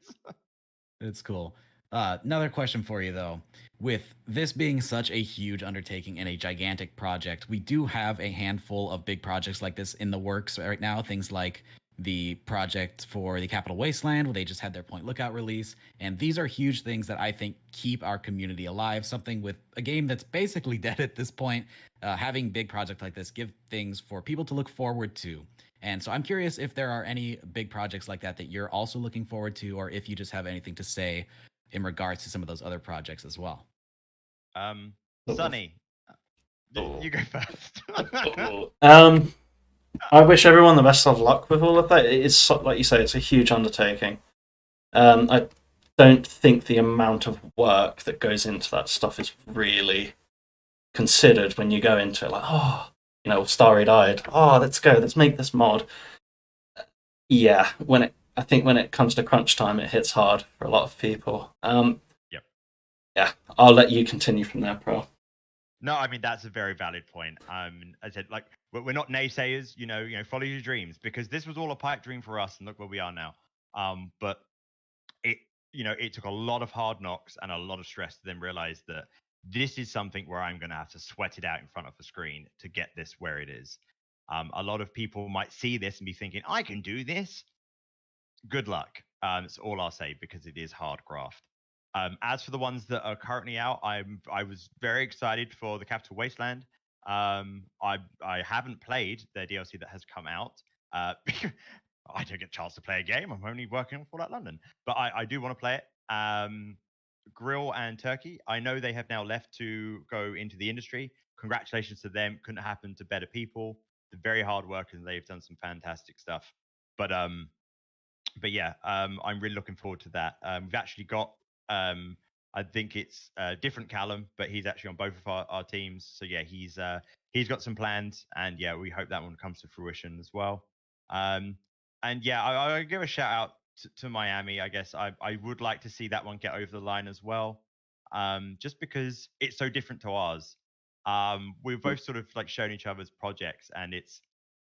It's cool. Another question for you, though. With this being such a huge undertaking and a gigantic project, we do have a handful of big projects like this in the works right now. Things like the project for the Capital Wasteland, where they just had their Point Lookout release. And these are huge things that I think keep our community alive. Something with a game that's basically dead at this point. Having big projects like this give things for people to look forward to. And so I'm curious if there are any big projects like that you're also looking forward to, or if you just have anything to say in regards to some of those other projects as well. Sunny, you go first. I wish everyone the best of luck with all of that. It's like you say, it's a huge undertaking. I don't think the amount of work that goes into that stuff is really considered when you go into it. Like, oh, starry-eyed. Oh, let's go. Let's make this mod. Yeah, I think when it comes to crunch time, it hits hard for a lot of people. Yep. Yeah, I'll let you continue from there, Pro. No, I mean that's a very valid point. I said, like, we're not naysayers. Follow your dreams, because this was all a pipe dream for us, and look where we are now. But it took a lot of hard knocks and a lot of stress to then realize that this is something where I'm going to have to sweat it out in front of a screen to get this where it is. A lot of people might see this and be thinking, I can do this. Good luck. That's all I'll say, because it is hard graft. As for the ones that are currently out, I was very excited for the Capital Wasteland. I haven't played the DLC that has come out. I don't get a chance to play a game. I'm only working on Fallout London, but I do want to play it. Grill and Turkey, I know they have now left to go into the industry. Congratulations to them. Couldn't happen to better people. They're very hard workers, and they've done some fantastic stuff. But yeah, I'm really looking forward to that. We've actually got, I think it's different Callum, but he's actually on both of our teams. So yeah, he's got some plans, and yeah, we hope that one comes to fruition as well. And yeah, I give a shout out to Miami. I guess I would like to see that one get over the line as well, just because it's so different to ours. We've both sort of like shown each other's projects, and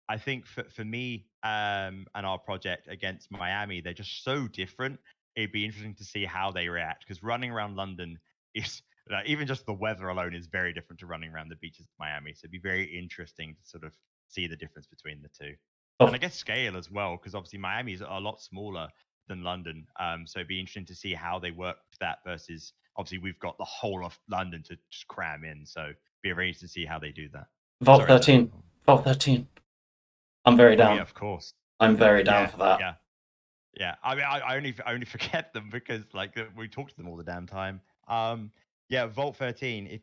I think for me and our project against Miami, they're just so different. It'd be interesting to see how they react, because running around London is even just the weather alone is very different to running around the beaches of Miami. So it'd be very interesting to sort of see the difference between the two. Oh. And I guess scale as well, because obviously Miami is a lot smaller than London. So it'd be interesting to see how they work with that versus obviously we've got the whole of London to just cram in. So it'd be very interesting to see how they do that. Vault 13. Vault 13. I'm very down. Yeah, of course. I'm very down for that. Yeah. I mean, I only forget them because like we talk to them all the damn time. Yeah, Vault 13.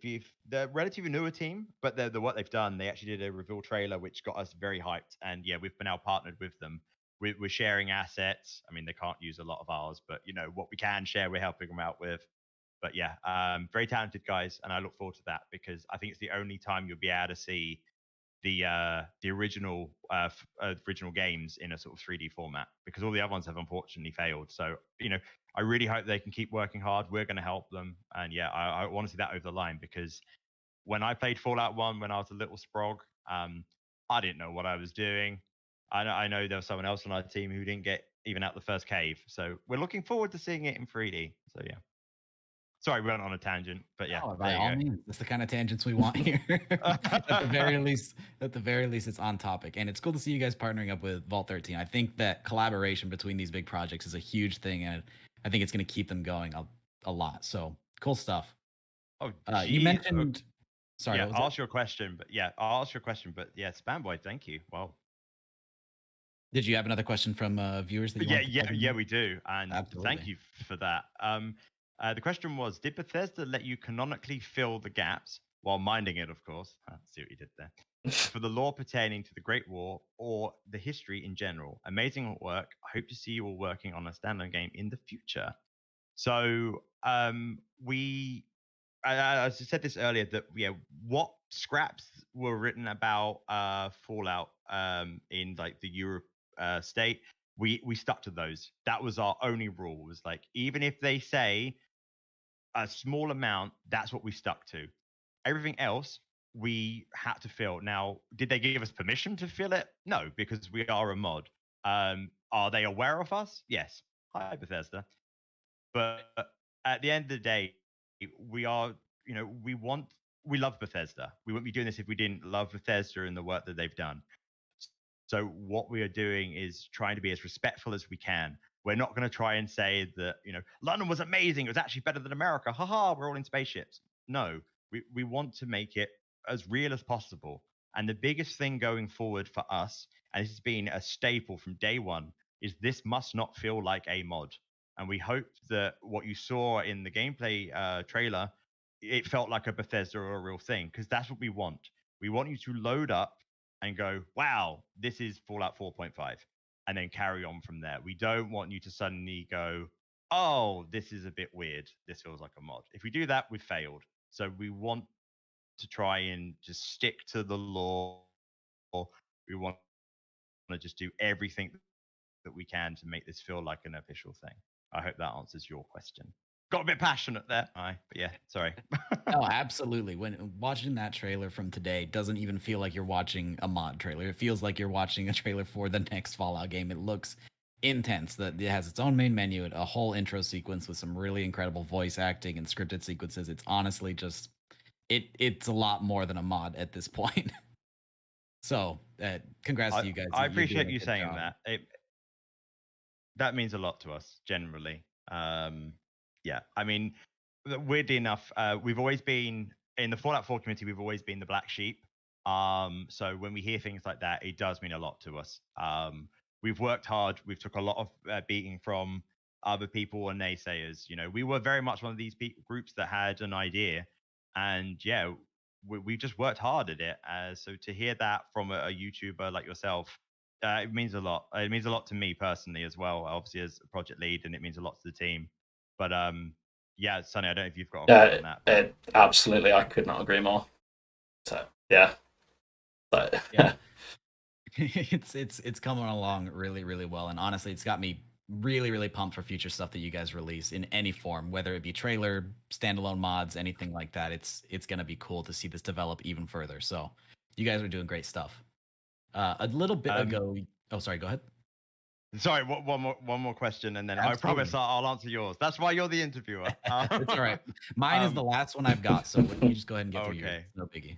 They're a relatively newer team, but the what they've done, they actually did a reveal trailer which got us very hyped. And yeah, we've now partnered with them. We're sharing assets. I mean, they can't use a lot of ours, but what we can share, we're helping them out with. But yeah, very talented guys, and I look forward to that, because I think it's the only time you'll be able to see the original games in a sort of 3D format, because all the other ones have unfortunately failed. So I really hope they can keep working hard. We're going to help them, and yeah, I want to see that over the line, because when I played Fallout 1 when I was a little sprog, I didn't know what I was doing. I know there was someone else on our team who didn't get even out the first cave. So we're looking forward to seeing it in 3D. So yeah. Sorry, we went on a tangent, but yeah. Oh, by all means, that's the kind of tangents we want here. At the very least, it's on topic, and it's cool to see you guys partnering up with Vault 13. I think that collaboration between these big projects is a huge thing, and I think it's going to keep them going a lot. So cool stuff. Oh, you mentioned. Sorry, yeah, I'll ask your question, but yeah, Spam Boy, thank you. Wow. Did you have another question from viewers? That yeah, we do, and Absolutely. Thank you for that. The question was, did Bethesda let you canonically fill the gaps while minding it, of course? See what you did there. For the lore pertaining to the Great War or the history in general. Amazing work. I hope to see you all working on a standalone game in the future. So I said this earlier, that what scraps were written about Fallout in like the Europe state, we stuck to those. That was our only rule. It was like, even if they say a small amount, that's what we stuck to. Everything else we had to fill. Now, did they give us permission to fill it? No, because we are a mod. Are they aware of us? Yes. Hi, Bethesda. But at the end of the day, we are, we love Bethesda. We wouldn't be doing this if we didn't love Bethesda and the work that they've done. So what we are doing is trying to be as respectful as we can. We're not going to try and say that, London was amazing. It was actually better than America. Haha, we're all in spaceships. No, we want to make it as real as possible. And the biggest thing going forward for us, and this has been a staple from day one, is this must not feel like a mod. And we hope that what you saw in the gameplay trailer, it felt like a Bethesda or a real thing, because that's what we want. We want you to load up and go, wow, this is Fallout 4.5, and then carry on from there. We don't want you to suddenly go, oh, this is a bit weird. This feels like a mod. If we do that, we've failed. So we want to try and just stick to the lore. We want to just do everything that we can to make this feel like an official thing. I hope that answers your question. Got a bit passionate there. But yeah, sorry. Oh, absolutely. When watching that trailer from today doesn't even feel like you're watching a mod trailer. It feels like you're watching a trailer for the next Fallout game. It looks intense. That it has its own main menu, a whole intro sequence with some really incredible voice acting and scripted sequences. It's honestly just it's a lot more than a mod at this point. So, congrats to you guys. I appreciate you saying that. That means a lot to us generally. Yeah, I mean, weirdly enough, we've always been in the Fallout 4 community. We've always been the black sheep. So when we hear things like that, it does mean a lot to us. We've worked hard. We've took a lot of beating from other people and naysayers. You know, we were very much one of these groups that had an idea, and yeah, we just worked hard at it. So to hear that from a YouTuber like yourself, it means a lot. It means a lot to me personally as well, obviously as a project lead, and it means a lot to the team. But yeah, Sunny, I don't know if you've got a comment on that. Absolutely, I could not agree more. So yeah, but yeah, it's coming along really, really well, and honestly, it's got me really, really pumped for future stuff that you guys release in any form, whether it be trailer, standalone mods, anything like that. It's gonna be cool to see this develop even further. So you guys are doing great stuff. A little bit ago, oh sorry, go ahead. Sorry, one more question, and then absolutely. I promise I'll answer yours. That's why you're the interviewer. It's all right. Mine is the last one I've got, so you just go ahead and get through yours. No biggie.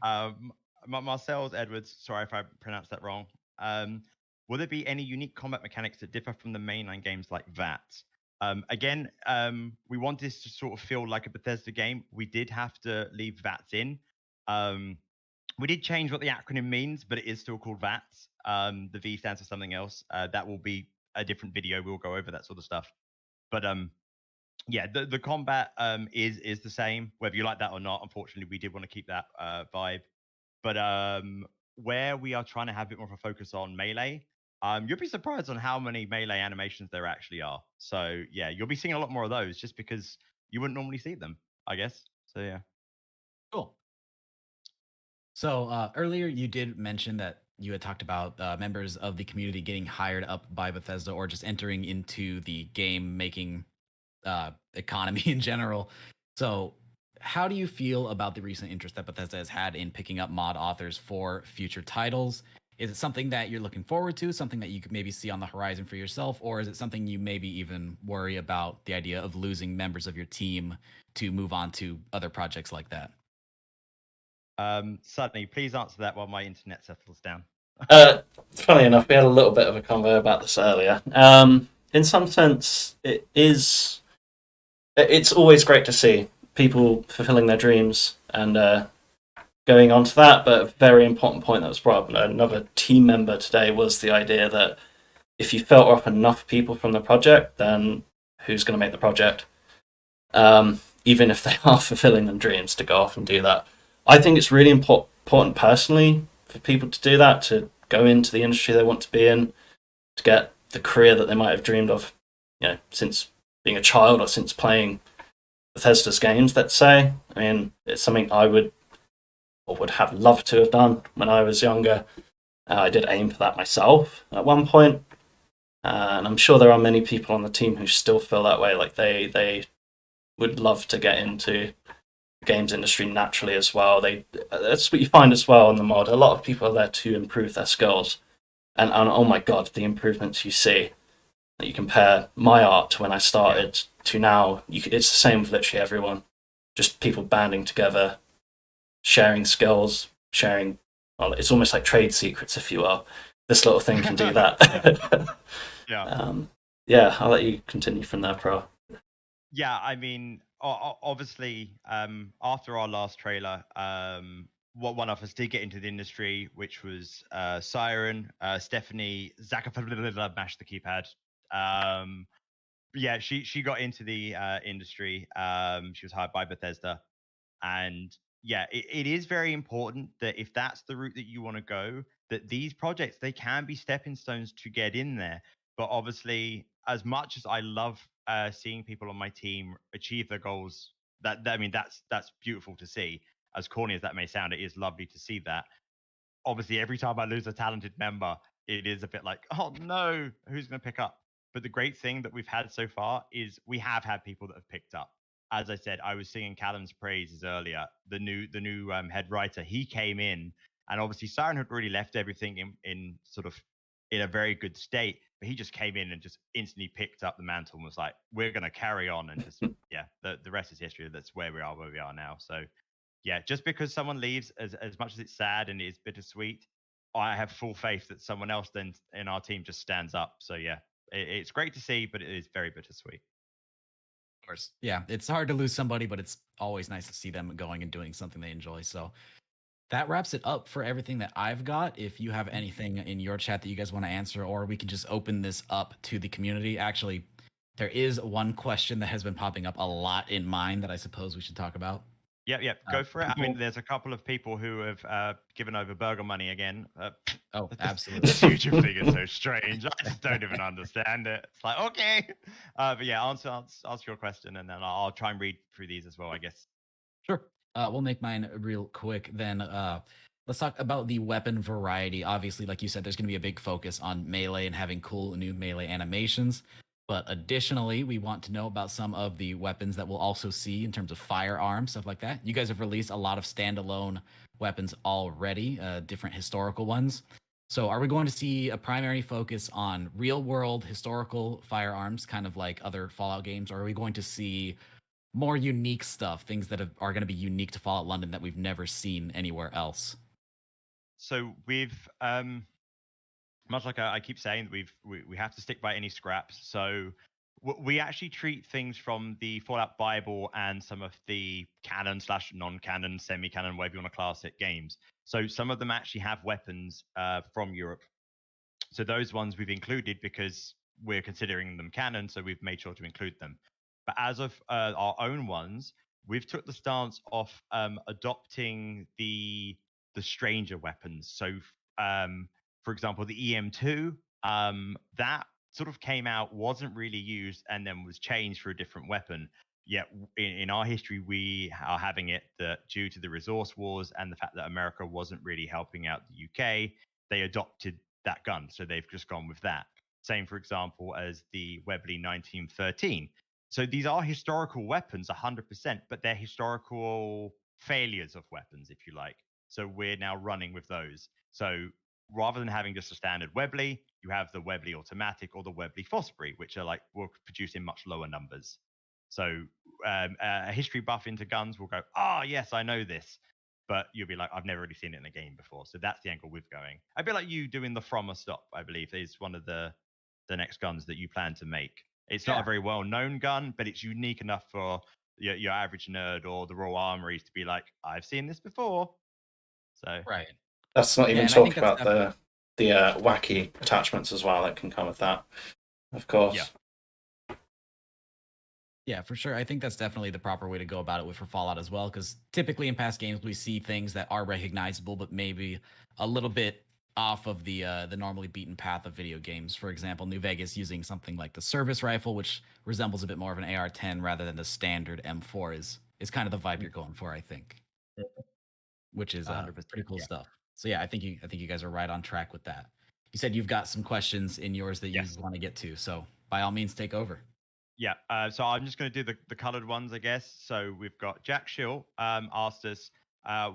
Marcel's Edwards, sorry if I pronounced that wrong. Will there be any unique combat mechanics that differ from the mainline games like that? Again, we want this to sort of feel like a Bethesda game. We did have to leave VATS in. We did change what the acronym means, but it is still called VATS. The V stands for something else. That will be a different video. We'll go over that sort of stuff. But yeah, the combat is the same, whether you like that or not. Unfortunately, we did want to keep that vibe. But where we are trying to have a bit more of a focus on melee, you'll be surprised on how many melee animations there actually are. So yeah, you'll be seeing a lot more of those just because you wouldn't normally see them, I guess. So yeah. Cool. So earlier you did mention that you had talked about members of the community getting hired up by Bethesda or just entering into the game making economy in general. So how do you feel about the recent interest that Bethesda has had in picking up mod authors for future titles? Is it something that you're looking forward to, something that you could maybe see on the horizon for yourself, or is it something you maybe even worry about the idea of losing members of your team to move on to other projects like that? Sunny, please answer that while my internet settles down. Funny enough, we had a little bit of a convo about this earlier. In some sense, it's always great to see people fulfilling their dreams and going on to that, but a very important point that was brought up by another team member today was the idea that if you filter off enough people from the project, then who's going to make the project? Even if they are fulfilling their dreams to go off and do that. I think it's really important personally for people to do that, to go into the industry they want to be in, to get the career that they might have dreamed of, you know, since being a child or since playing Bethesda's games, let's say. I mean, it's something I would have loved to have done when I was younger. I did aim for that myself at one point, and I'm sure there are many people on the team who still feel that way, like they would love to get into the games industry naturally as well. That's what you find as well in the mod. A lot of people are there to improve their skills, and oh my god, the improvements you see. You compare my art to when I started to now, it's the same with literally everyone. Just people banding together, sharing skills, sharing. Well, it's almost like trade secrets, if you will. This little thing can do that. Yeah. I'll let you continue from there, Pro. Yeah, I mean, obviously, after our last trailer, one of us did get into the industry, which was Siren, Stephanie, 𝗙𝗔𝗍𝗍 mashed the keypad. Yeah, she got into the industry. She was hired by Bethesda, and yeah, it is very important that if that's the route that you want to go, that these projects, they can be stepping stones to get in there. But obviously, as much as I love seeing people on my team achieve their goals, I mean, that's beautiful to see. As corny as that may sound, it is lovely to see that. Obviously, every time I lose a talented member, it is a bit like, oh no, who's going to pick up? But the great thing that we've had so far is we have had people that have picked up. As I said, I was singing Callum's praises earlier. The new head writer, he came in, and obviously Siren had already left everything in sort of in a very good state, but he just came in and just instantly picked up the mantle and was like, "We're going to carry on," and just yeah, the rest is history. That's where we are now. So yeah, just because someone leaves, as much as it's sad and it is bittersweet, I have full faith that someone else then in our team just stands up. So yeah, it's great to see, but it is very bittersweet. Of course. Yeah, it's hard to lose somebody, but it's always nice to see them going and doing something they enjoy. So that wraps it up for everything that I've got. If you have anything in your chat that you guys want to answer, or we can just open this up to the community. Actually, there is one question that has been popping up a lot in mine that I suppose we should talk about. Yep, go for it. I mean, there's a couple of people who have given over burger money again. Oh, absolutely. This YouTube thing is so strange. I just don't even understand it. It's like, okay. But yeah, answer your question, and then I'll try and read through these as well, I guess. Sure. We'll make mine real quick then. Let's talk about the weapon variety. Obviously, like you said, there's going to be a big focus on melee and having cool new melee animations. But additionally, we want to know about some of the weapons that we'll also see in terms of firearms, stuff like that. You guys have released a lot of standalone weapons already, different historical ones. So are we going to see a primary focus on real world historical firearms, kind of like other Fallout games? Or are we going to see more unique stuff, things that are going to be unique to Fallout London that we've never seen anywhere else? So we've much like I keep saying, we have to stick by any scraps. So we actually treat things from the Fallout Bible and some of the canon / non-canon, semi-canon, whatever you want to class it, games. So some of them actually have weapons from Europe. So those ones we've included because we're considering them canon, so we've made sure to include them. But as of our own ones, we've took the stance of adopting the stranger weapons. So for example, the EM2, that sort of came out, wasn't really used, and then was changed for a different weapon. Yet in our history, we are having it that due to the resource wars and the fact that America wasn't really helping out the UK, they adopted that gun. So they've just gone with that. Same, for example, as the Webley 1913. So these are historical weapons, 100%, but they're historical failures of weapons, if you like. So we're now running with those. So rather than having just a standard Webley, you have the Webley automatic or the Webley Fosbury, which are like will produce in much lower numbers. So a history buff into guns will go, yes, I know this, but you'll be like, I've never really seen it in a game before. So that's the angle we're going. A bit like you doing the From a Stop, I believe, is one of the next guns that you plan to make. It's not a very well-known gun, but it's unique enough for your average nerd or the Royal Armories to be like, I've seen this before. So right. Let's not even talk about the wacky attachments as well that can come with that, of course. Yeah, for sure. I think that's definitely the proper way to go about it for Fallout as well, because typically in past games we see things that are recognizable, but maybe a little bit off of the normally beaten path of video games. For example, New Vegas using something like the service rifle, which resembles a bit more of an AR-10 rather than the standard M4 is kind of the vibe you're going for, I think. Which is pretty cool stuff. So yeah, I think you guys are right on track with that. You said you've got some questions in yours that you want to get to, so by all means, take over. Yeah, so I'm just going to do the colored ones, I guess. So we've got Jack Schill asked us,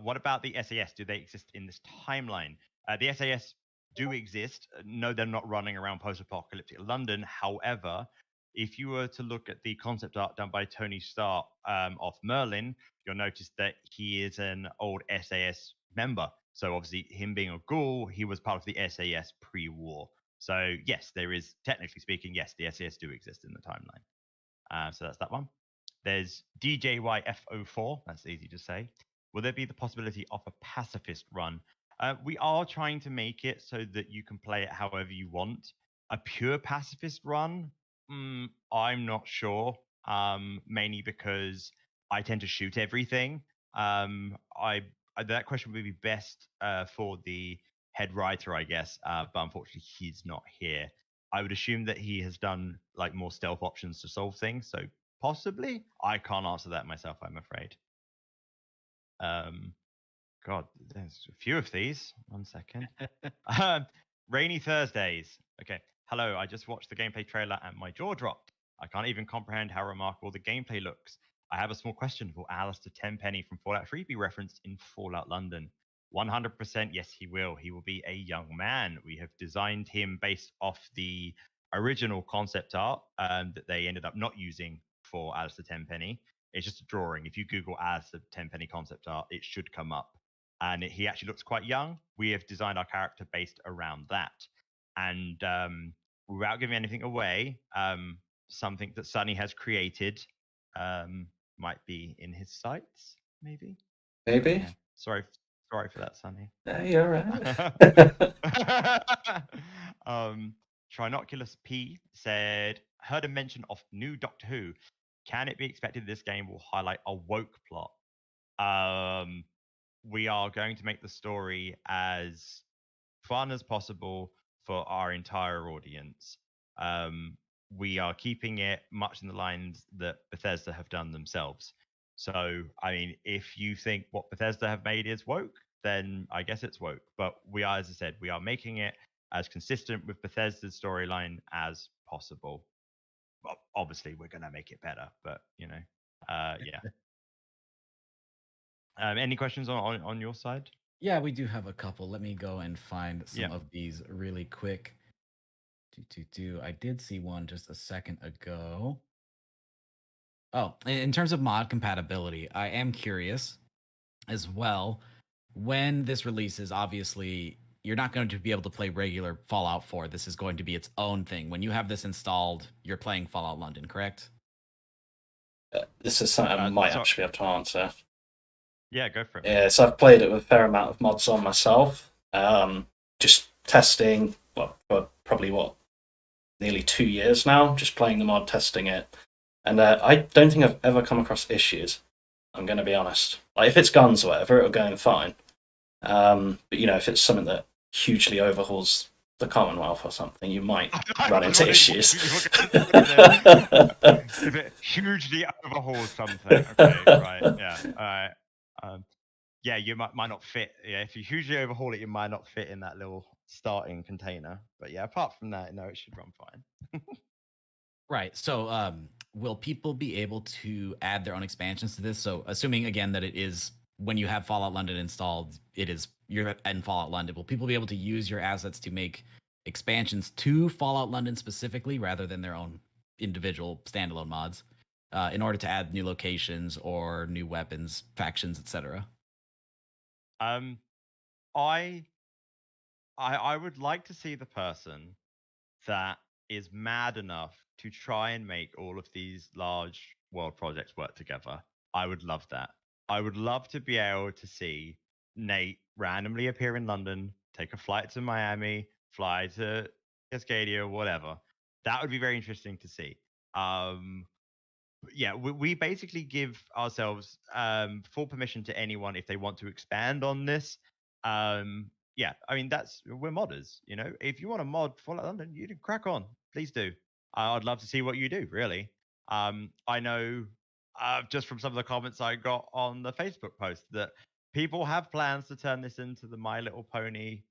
what about the SAS? Do they exist in this timeline? The SAS do exist. No, they're not running around post-apocalyptic London. However, if you were to look at the concept art done by Tony Stark of Merlin, you'll notice that he is an old SAS member. So obviously, him being a ghoul, he was part of the SAS pre-war. So yes, there is, technically speaking, yes, the SAS do exist in the timeline. So that's that one. There's DJYF04. That's easy to say. Will there be the possibility of a pacifist run? We are trying to make it so that you can play it however you want. A pure pacifist run, I'm not sure. Mainly because I tend to shoot everything. That question would be best for the head writer, I guess. But unfortunately, he's not here. I would assume that he has done like more stealth options to solve things. So possibly, I can't answer that myself. I'm afraid. God, there's a few of these. 1 second. Rainy Thursdays. Okay. Hello, I just watched the gameplay trailer and my jaw dropped. I can't even comprehend how remarkable the gameplay looks. I have a small question. Will Alistair Tenpenny from Fallout 3 be referenced in Fallout London? 100% yes, he will. He will be a young man. We have designed him based off the original concept art that they ended up not using for Alistair Tenpenny. It's just a drawing. If you Google Alistair Tenpenny concept art, it should come up. And he actually looks quite young. We have designed our character based around that. And without giving anything away, something that Sunny has created might be in his sights, maybe. Maybe. Yeah. Sorry for that, Sunny. Yeah, you're right. Trinoculus P said, heard a mention of new Doctor Who. Can it be expected this game will highlight a woke plot? We are going to make the story as fun as possible for our entire audience. We are keeping it much in the lines that Bethesda have done themselves. So, I mean, if you think what Bethesda have made is woke, then I guess it's woke. But we are, as I said, we are making it as consistent with Bethesda's storyline as possible. Well, obviously, we're going to make it better, but, yeah. Any questions on your side? Yeah, we do have a couple. Let me go and find some of these really quick. I did see one just a second ago. Oh, in terms of mod compatibility, I am curious as well. When this releases, obviously, you're not going to be able to play regular Fallout 4. This is going to be its own thing. When you have this installed, you're playing Fallout London, correct? This is something I might actually have to answer. Yeah, go for it. Yeah, so I've played it with a fair amount of mods on myself. Just testing, for probably nearly 2 years now, just playing the mod, testing it. And I don't think I've ever come across issues. I'm going to be honest. Like, if it's guns or whatever, it'll go in fine. But, if it's something that hugely overhauls the Commonwealth or something, you might run into issues. If it hugely overhauls something. Okay, right, yeah, all right. Yeah, you might not fit. Yeah, if you hugely overhaul it, you might not fit in that little starting container. But yeah, apart from that, no, it should run fine. Right. So, will people be able to add their own expansions to this? So, assuming again that it is when you have Fallout London installed, you're in Fallout London. Will people be able to use your assets to make expansions to Fallout London specifically, rather than their own individual standalone mods, in order to add new locations or new weapons, factions, etc.? I would like to see the person that is mad enough to try and make all of these large world projects work together. I would love that. I would love to be able to see Nate randomly appear in London, take a flight to Miami, fly to Cascadia, whatever. That would be very interesting to see. Yeah, we basically give ourselves full permission to anyone if they want to expand on this. Yeah, I mean, we're modders, if you want to mod Fallout London, you can crack on, please do. I'd love to see what you do, really. I know just from some of the comments I got on the Facebook post that people have plans to turn this into the My Little Pony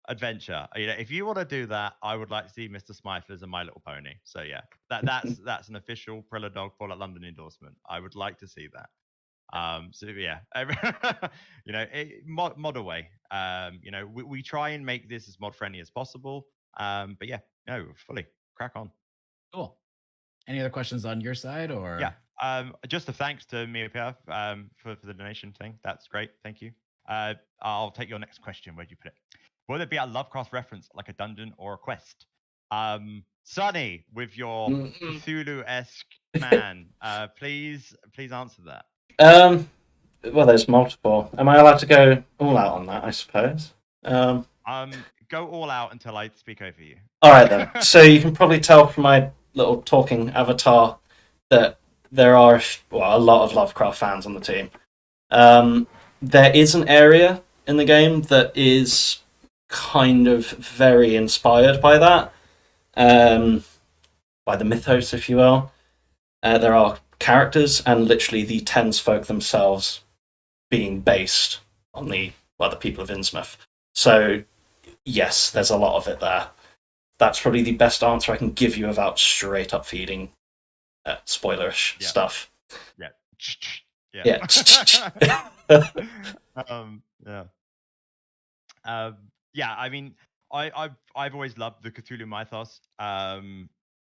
adventure. If you want to do that, I would like to see Mr. Smythe as a My Little Pony. So yeah, that's an official Prilladog Fallout London endorsement. I would like to see that. So yeah, mod away. We try and make this as mod friendly as possible. But yeah, no, fully crack on. Cool. Any other questions on your side, or? Yeah. Just a thanks to 𝗙𝗑𝗏 for the donation thing. That's great. Thank you. I'll take your next question. Where'd you put it? Will there be a Lovecraft reference, like a dungeon or a quest? Sunny, with your Cthulhu-esque man, please answer that. Well, there's multiple. Am I allowed to go all out on that, I suppose? Go all out until I speak over you. All right, then. So you can probably tell from my little talking avatar that there are a lot of Lovecraft fans on the team. There is an area in the game that is kind of very inspired by that, by the mythos, if you will. There are characters and literally the townsfolk themselves being based on the people of Innsmouth. So, yes, there's a lot of it there. That's probably the best answer I can give you without straight up feeding spoilerish stuff. Yeah. Yeah. Yeah. I mean, I've always loved the Cthulhu mythos.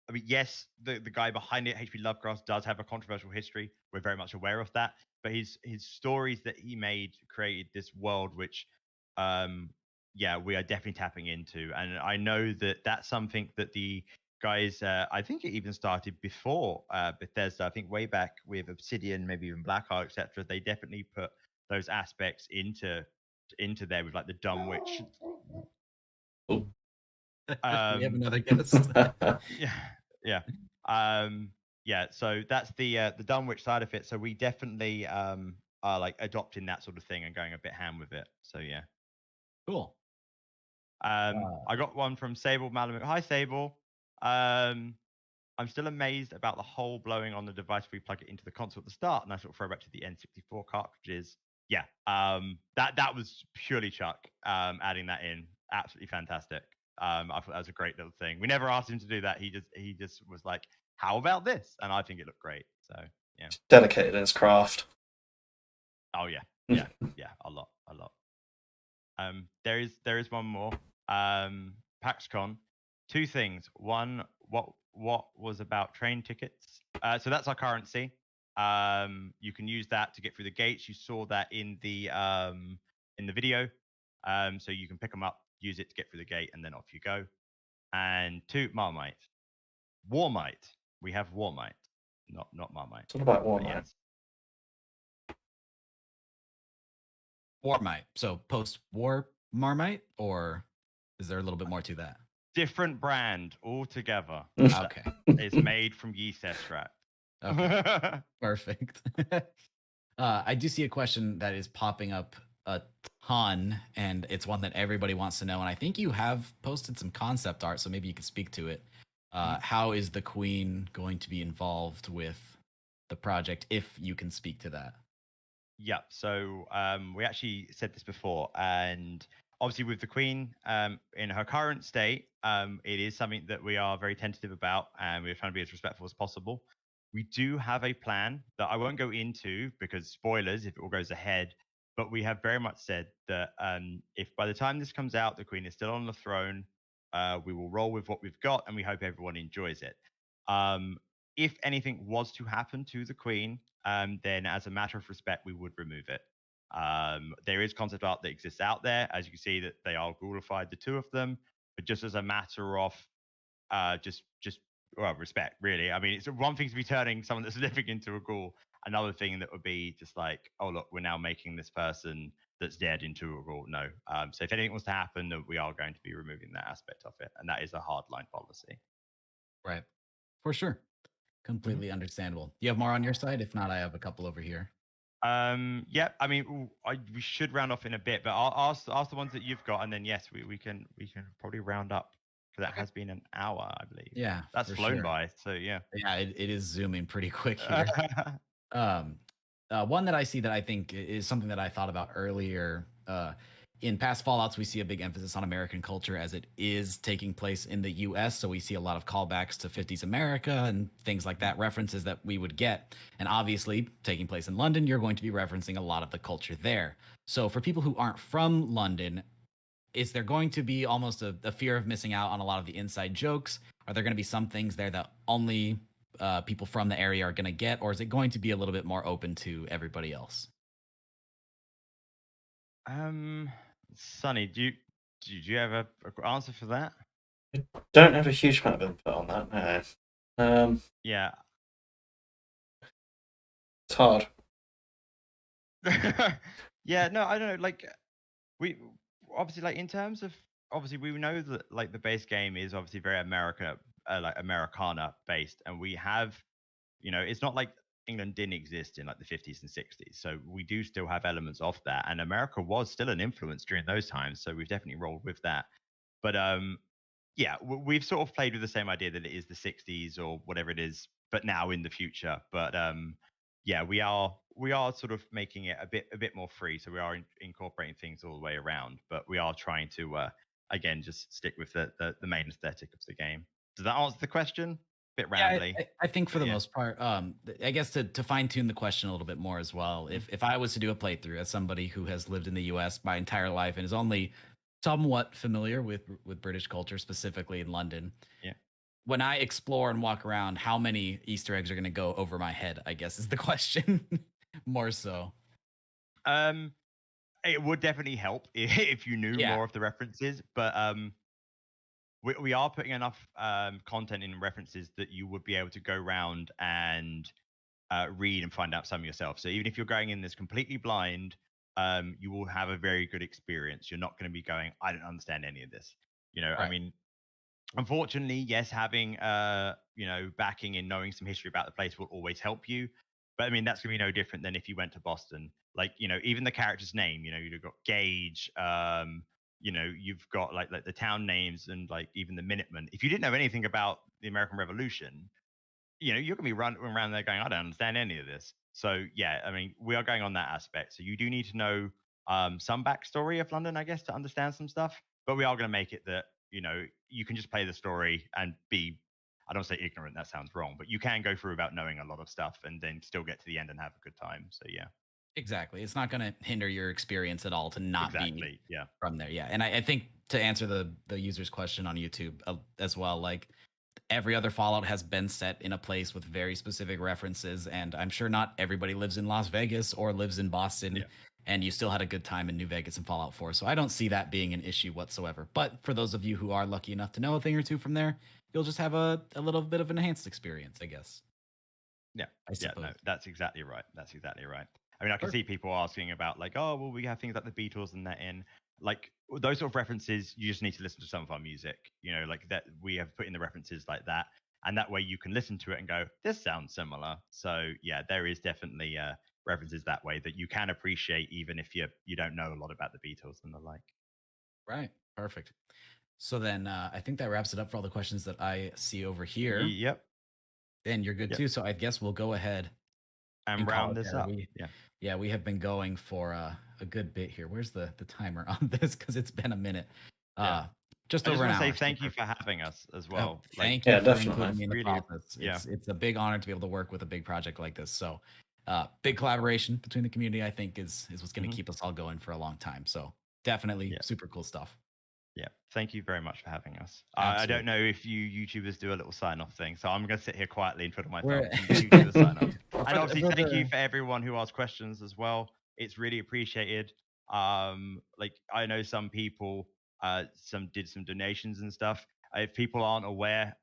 I mean, yes, the guy behind it, H.P. Lovecraft, does have a controversial history. We're very much aware of that. But his stories that he made created this world which, yeah, we are definitely tapping into. And I know that that's something that the guys, I think it even started before Bethesda. I think way back with Obsidian, maybe even Blackheart, etc. They definitely put those aspects into there with like the Dumb Witch. We have another guest. Yeah. Yeah. So that's the Dumb Witch side of it. So we definitely are like adopting that sort of thing and going a bit ham with it. So yeah. Cool. I got one from Sable Malamute. Hi, Sable. I'm still amazed about the hole blowing on the device we plug it into the console at the start. Nice little throwback to the N64 cartridges. Yeah. That was purely Chuck adding that in. Absolutely fantastic. I thought that was a great little thing. We never asked him to do that. He just was like, "How about this?" And I think it looked great. So yeah. Dedicated in his craft. Oh yeah, yeah, yeah. A lot. There is one more. PAXCon. Two things. One, what was about train tickets? So that's our currency. You can use that to get through the gates. You saw that in the video. So you can pick them up, use it to get through the gate, and then off you go. And two, Marmite. Warmite. We have Warmite, not Marmite. What about Warmite? Yes. Warmite. So post-war Marmite, or is there a little bit more to that? Different brand altogether. Okay. It's made from yeast extract. Okay. Perfect. I do see a question that is popping up a ton, and it's one that everybody wants to know. And I think you have posted some concept art, so maybe you could speak to it. How is the Queen going to be involved with the project, if you can speak to that? Yeah, so we actually said this before, and obviously with the Queen in her current state, it is something that we are very tentative about, and we're trying to be as respectful as possible. We do have a plan that I won't go into because spoilers if it all goes ahead, but we have very much said that if by the time this comes out, the Queen is still on the throne, we will roll with what we've got, and we hope everyone enjoys it. If anything was to happen to the Queen, then as a matter of respect, we would remove it. There is concept art that exists out there. As you can see, that they are ghoulified, the two of them, but just as a matter of well, respect, really. I mean, it's one thing to be turning someone that's living into a ghoul. Another thing that would be just like, oh, look, we're now making this person that's dead into a ghoul. No. So if anything was to happen, we are going to be removing that aspect of it. And that is a hardline policy. Right. For sure. Completely understandable. Do you have more on your side? If not, I have a couple over here. Yeah, I mean, we should round off in a bit, but I'll ask the ones that you've got, and then yes, we can probably round up, because that has been an hour, I believe. Yeah, that's flown by. So yeah, it is zooming pretty quick here. One that I see that I think is something that I thought about earlier. In past Fallouts, we see a big emphasis on American culture as it is taking place in the US. So we see a lot of callbacks to 50s America and things like that, references that we would get. And obviously, taking place in London, you're going to be referencing a lot of the culture there. So for people who aren't from London, is there going to be almost a fear of missing out on a lot of the inside jokes? Are there going to be some things there that only people from the area are going to get? Or is it going to be a little bit more open to everybody else? Sunny, do you have a answer for that? I don't have a huge amount of input on that. No. Yeah. It's hard. Yeah, no, I don't know. Like, we obviously, like, in terms of, obviously we know that like the base game is obviously very Americana based, and we have, it's not like England didn't exist in like the 50s and 60s, so we do still have elements of that, and America was still an influence during those times, so we've definitely rolled with that. But yeah, we've sort of played with the same idea that it is the 60s or whatever it is, but now in the future. But yeah, we are sort of making it a bit more free, so we are incorporating things all the way around, but we are trying to again just stick with the main aesthetic of the game. Does that answer the question? Bit rambly. I think for the yeah. most part, I guess to fine tune the question a little bit more as well. If I was to do a playthrough as somebody who has lived in the U.S. my entire life and is only somewhat familiar with British culture, specifically in London, yeah. When I explore and walk around, how many Easter eggs are going to go over my head? I guess is the question. More so. It would definitely help if you knew more of the references, but we are putting enough content in references that you would be able to go around and read and find out some yourself. So even if you're going in this completely blind, you will have a very good experience. You're not going to be going, I don't understand any of this. You know, Right. I mean, unfortunately, yes, having you know, backing and knowing some history about the place will always help you. But I mean, that's gonna be no different than if you went to Boston. Like, you know, even the character's name, you know, you've got Gage, you know, you've got like the town names and like even the Minutemen. If you didn't know anything about the American Revolution, you know, you're gonna be running around there going, I don't understand any of this. So yeah, I mean, we are going on that aspect. So you do need to know some backstory of London, I guess, to understand some stuff. But we are gonna make it that, you know, you can just play the story and be, I don't say ignorant, that sounds wrong, but you can go through without knowing a lot of stuff and then still get to the end and have a good time. So yeah. Exactly. It's not going to hinder your experience at all to not be yeah. from there. Yeah. And I think to answer the user's question on YouTube as well, like every other Fallout has been set in a place with very specific references. And I'm sure not everybody lives in Las Vegas or lives in Boston. Yeah. And you still had a good time in New Vegas and Fallout 4. So I don't see that being an issue whatsoever. But for those of you who are lucky enough to know a thing or two from there, you'll just have a little bit of an enhanced experience, I guess. Yeah. I suppose. Yeah, no, that's exactly right. That's exactly right. I mean, I can see people asking about like, oh, well, we have things like the Beatles and that in. Like those sort of references, you just need to listen to some of our music, you know, like that we have put in the references like that. And that way you can listen to it and go, this sounds similar. So yeah, there is definitely references that way that you can appreciate even if you don't know a lot about the Beatles and the like. Right. Perfect. So then I think that wraps it up for all the questions that I see over here. Yep. And you're good too. So I guess we'll go ahead and round this up. Yeah, we have been going for a good bit here. Where's the timer on this? Because it's been a minute. Just over an hour. I just want to say thank you for having us as well. Thank you for including me in the process. It's a big honor to be able to work with a big project like this. So big collaboration between the community, I think, is what's going to keep us all going for a long time. So definitely super cool stuff. Yeah, thank you very much for having us. I don't know if you YouTubers do a little sign-off thing, so I'm going to sit here quietly in front of my phone and do the sign-off. And obviously, thank you for everyone who asked questions as well. It's really appreciated. Like I know some people did some donations and stuff. If people aren't aware,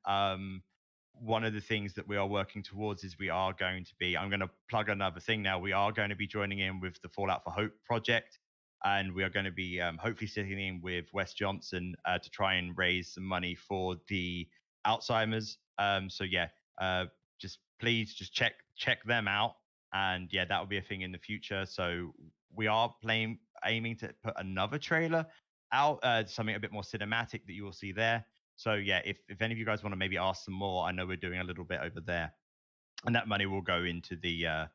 one of the things that we are working towards is we are going to be, I'm going to plug another thing now, we are going to be joining in with the Fallout for Hope project. And we are going to be hopefully sitting in with Wes Johnson to try and raise some money for the Alzheimer's. So yeah, please check them out. And yeah, that will be a thing in the future. So we are aiming to put another trailer out, something a bit more cinematic that you will see there. So yeah, if any of you guys want to maybe ask some more, I know we're doing a little bit over there, and that money will go into the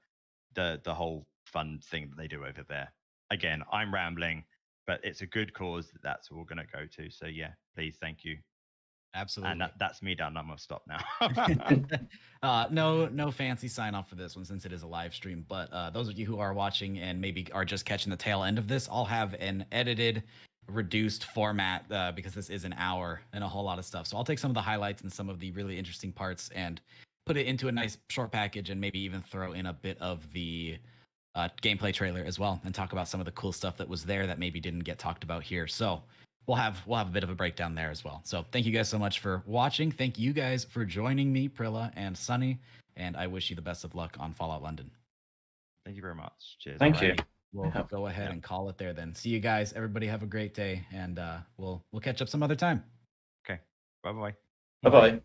whole fun thing that they do over there. Again, I'm rambling, but it's a good cause that's all going to go to. So yeah, please, thank you. Absolutely. And that's me done. I'm going to stop now. No fancy sign off for this one since it is a live stream. But those of you who are watching and maybe are just catching the tail end of this, I'll have an edited, reduced format because this is an hour and a whole lot of stuff. So I'll take some of the highlights and some of the really interesting parts and put it into a nice short package and maybe even throw in a bit of the gameplay trailer as well and talk about some of the cool stuff that was there that maybe didn't get talked about here. So we'll have a bit of a breakdown there as well. So thank you guys so much for watching. Thank you guys for joining me, Prilla and Sunny, and I wish you the best of luck on Fallout London. Thank you very much. Cheers. Thank you. We'll go ahead and call it there then. See you guys. Everybody have a great day, and we'll catch up some other time. Okay. Bye-bye. Bye-bye.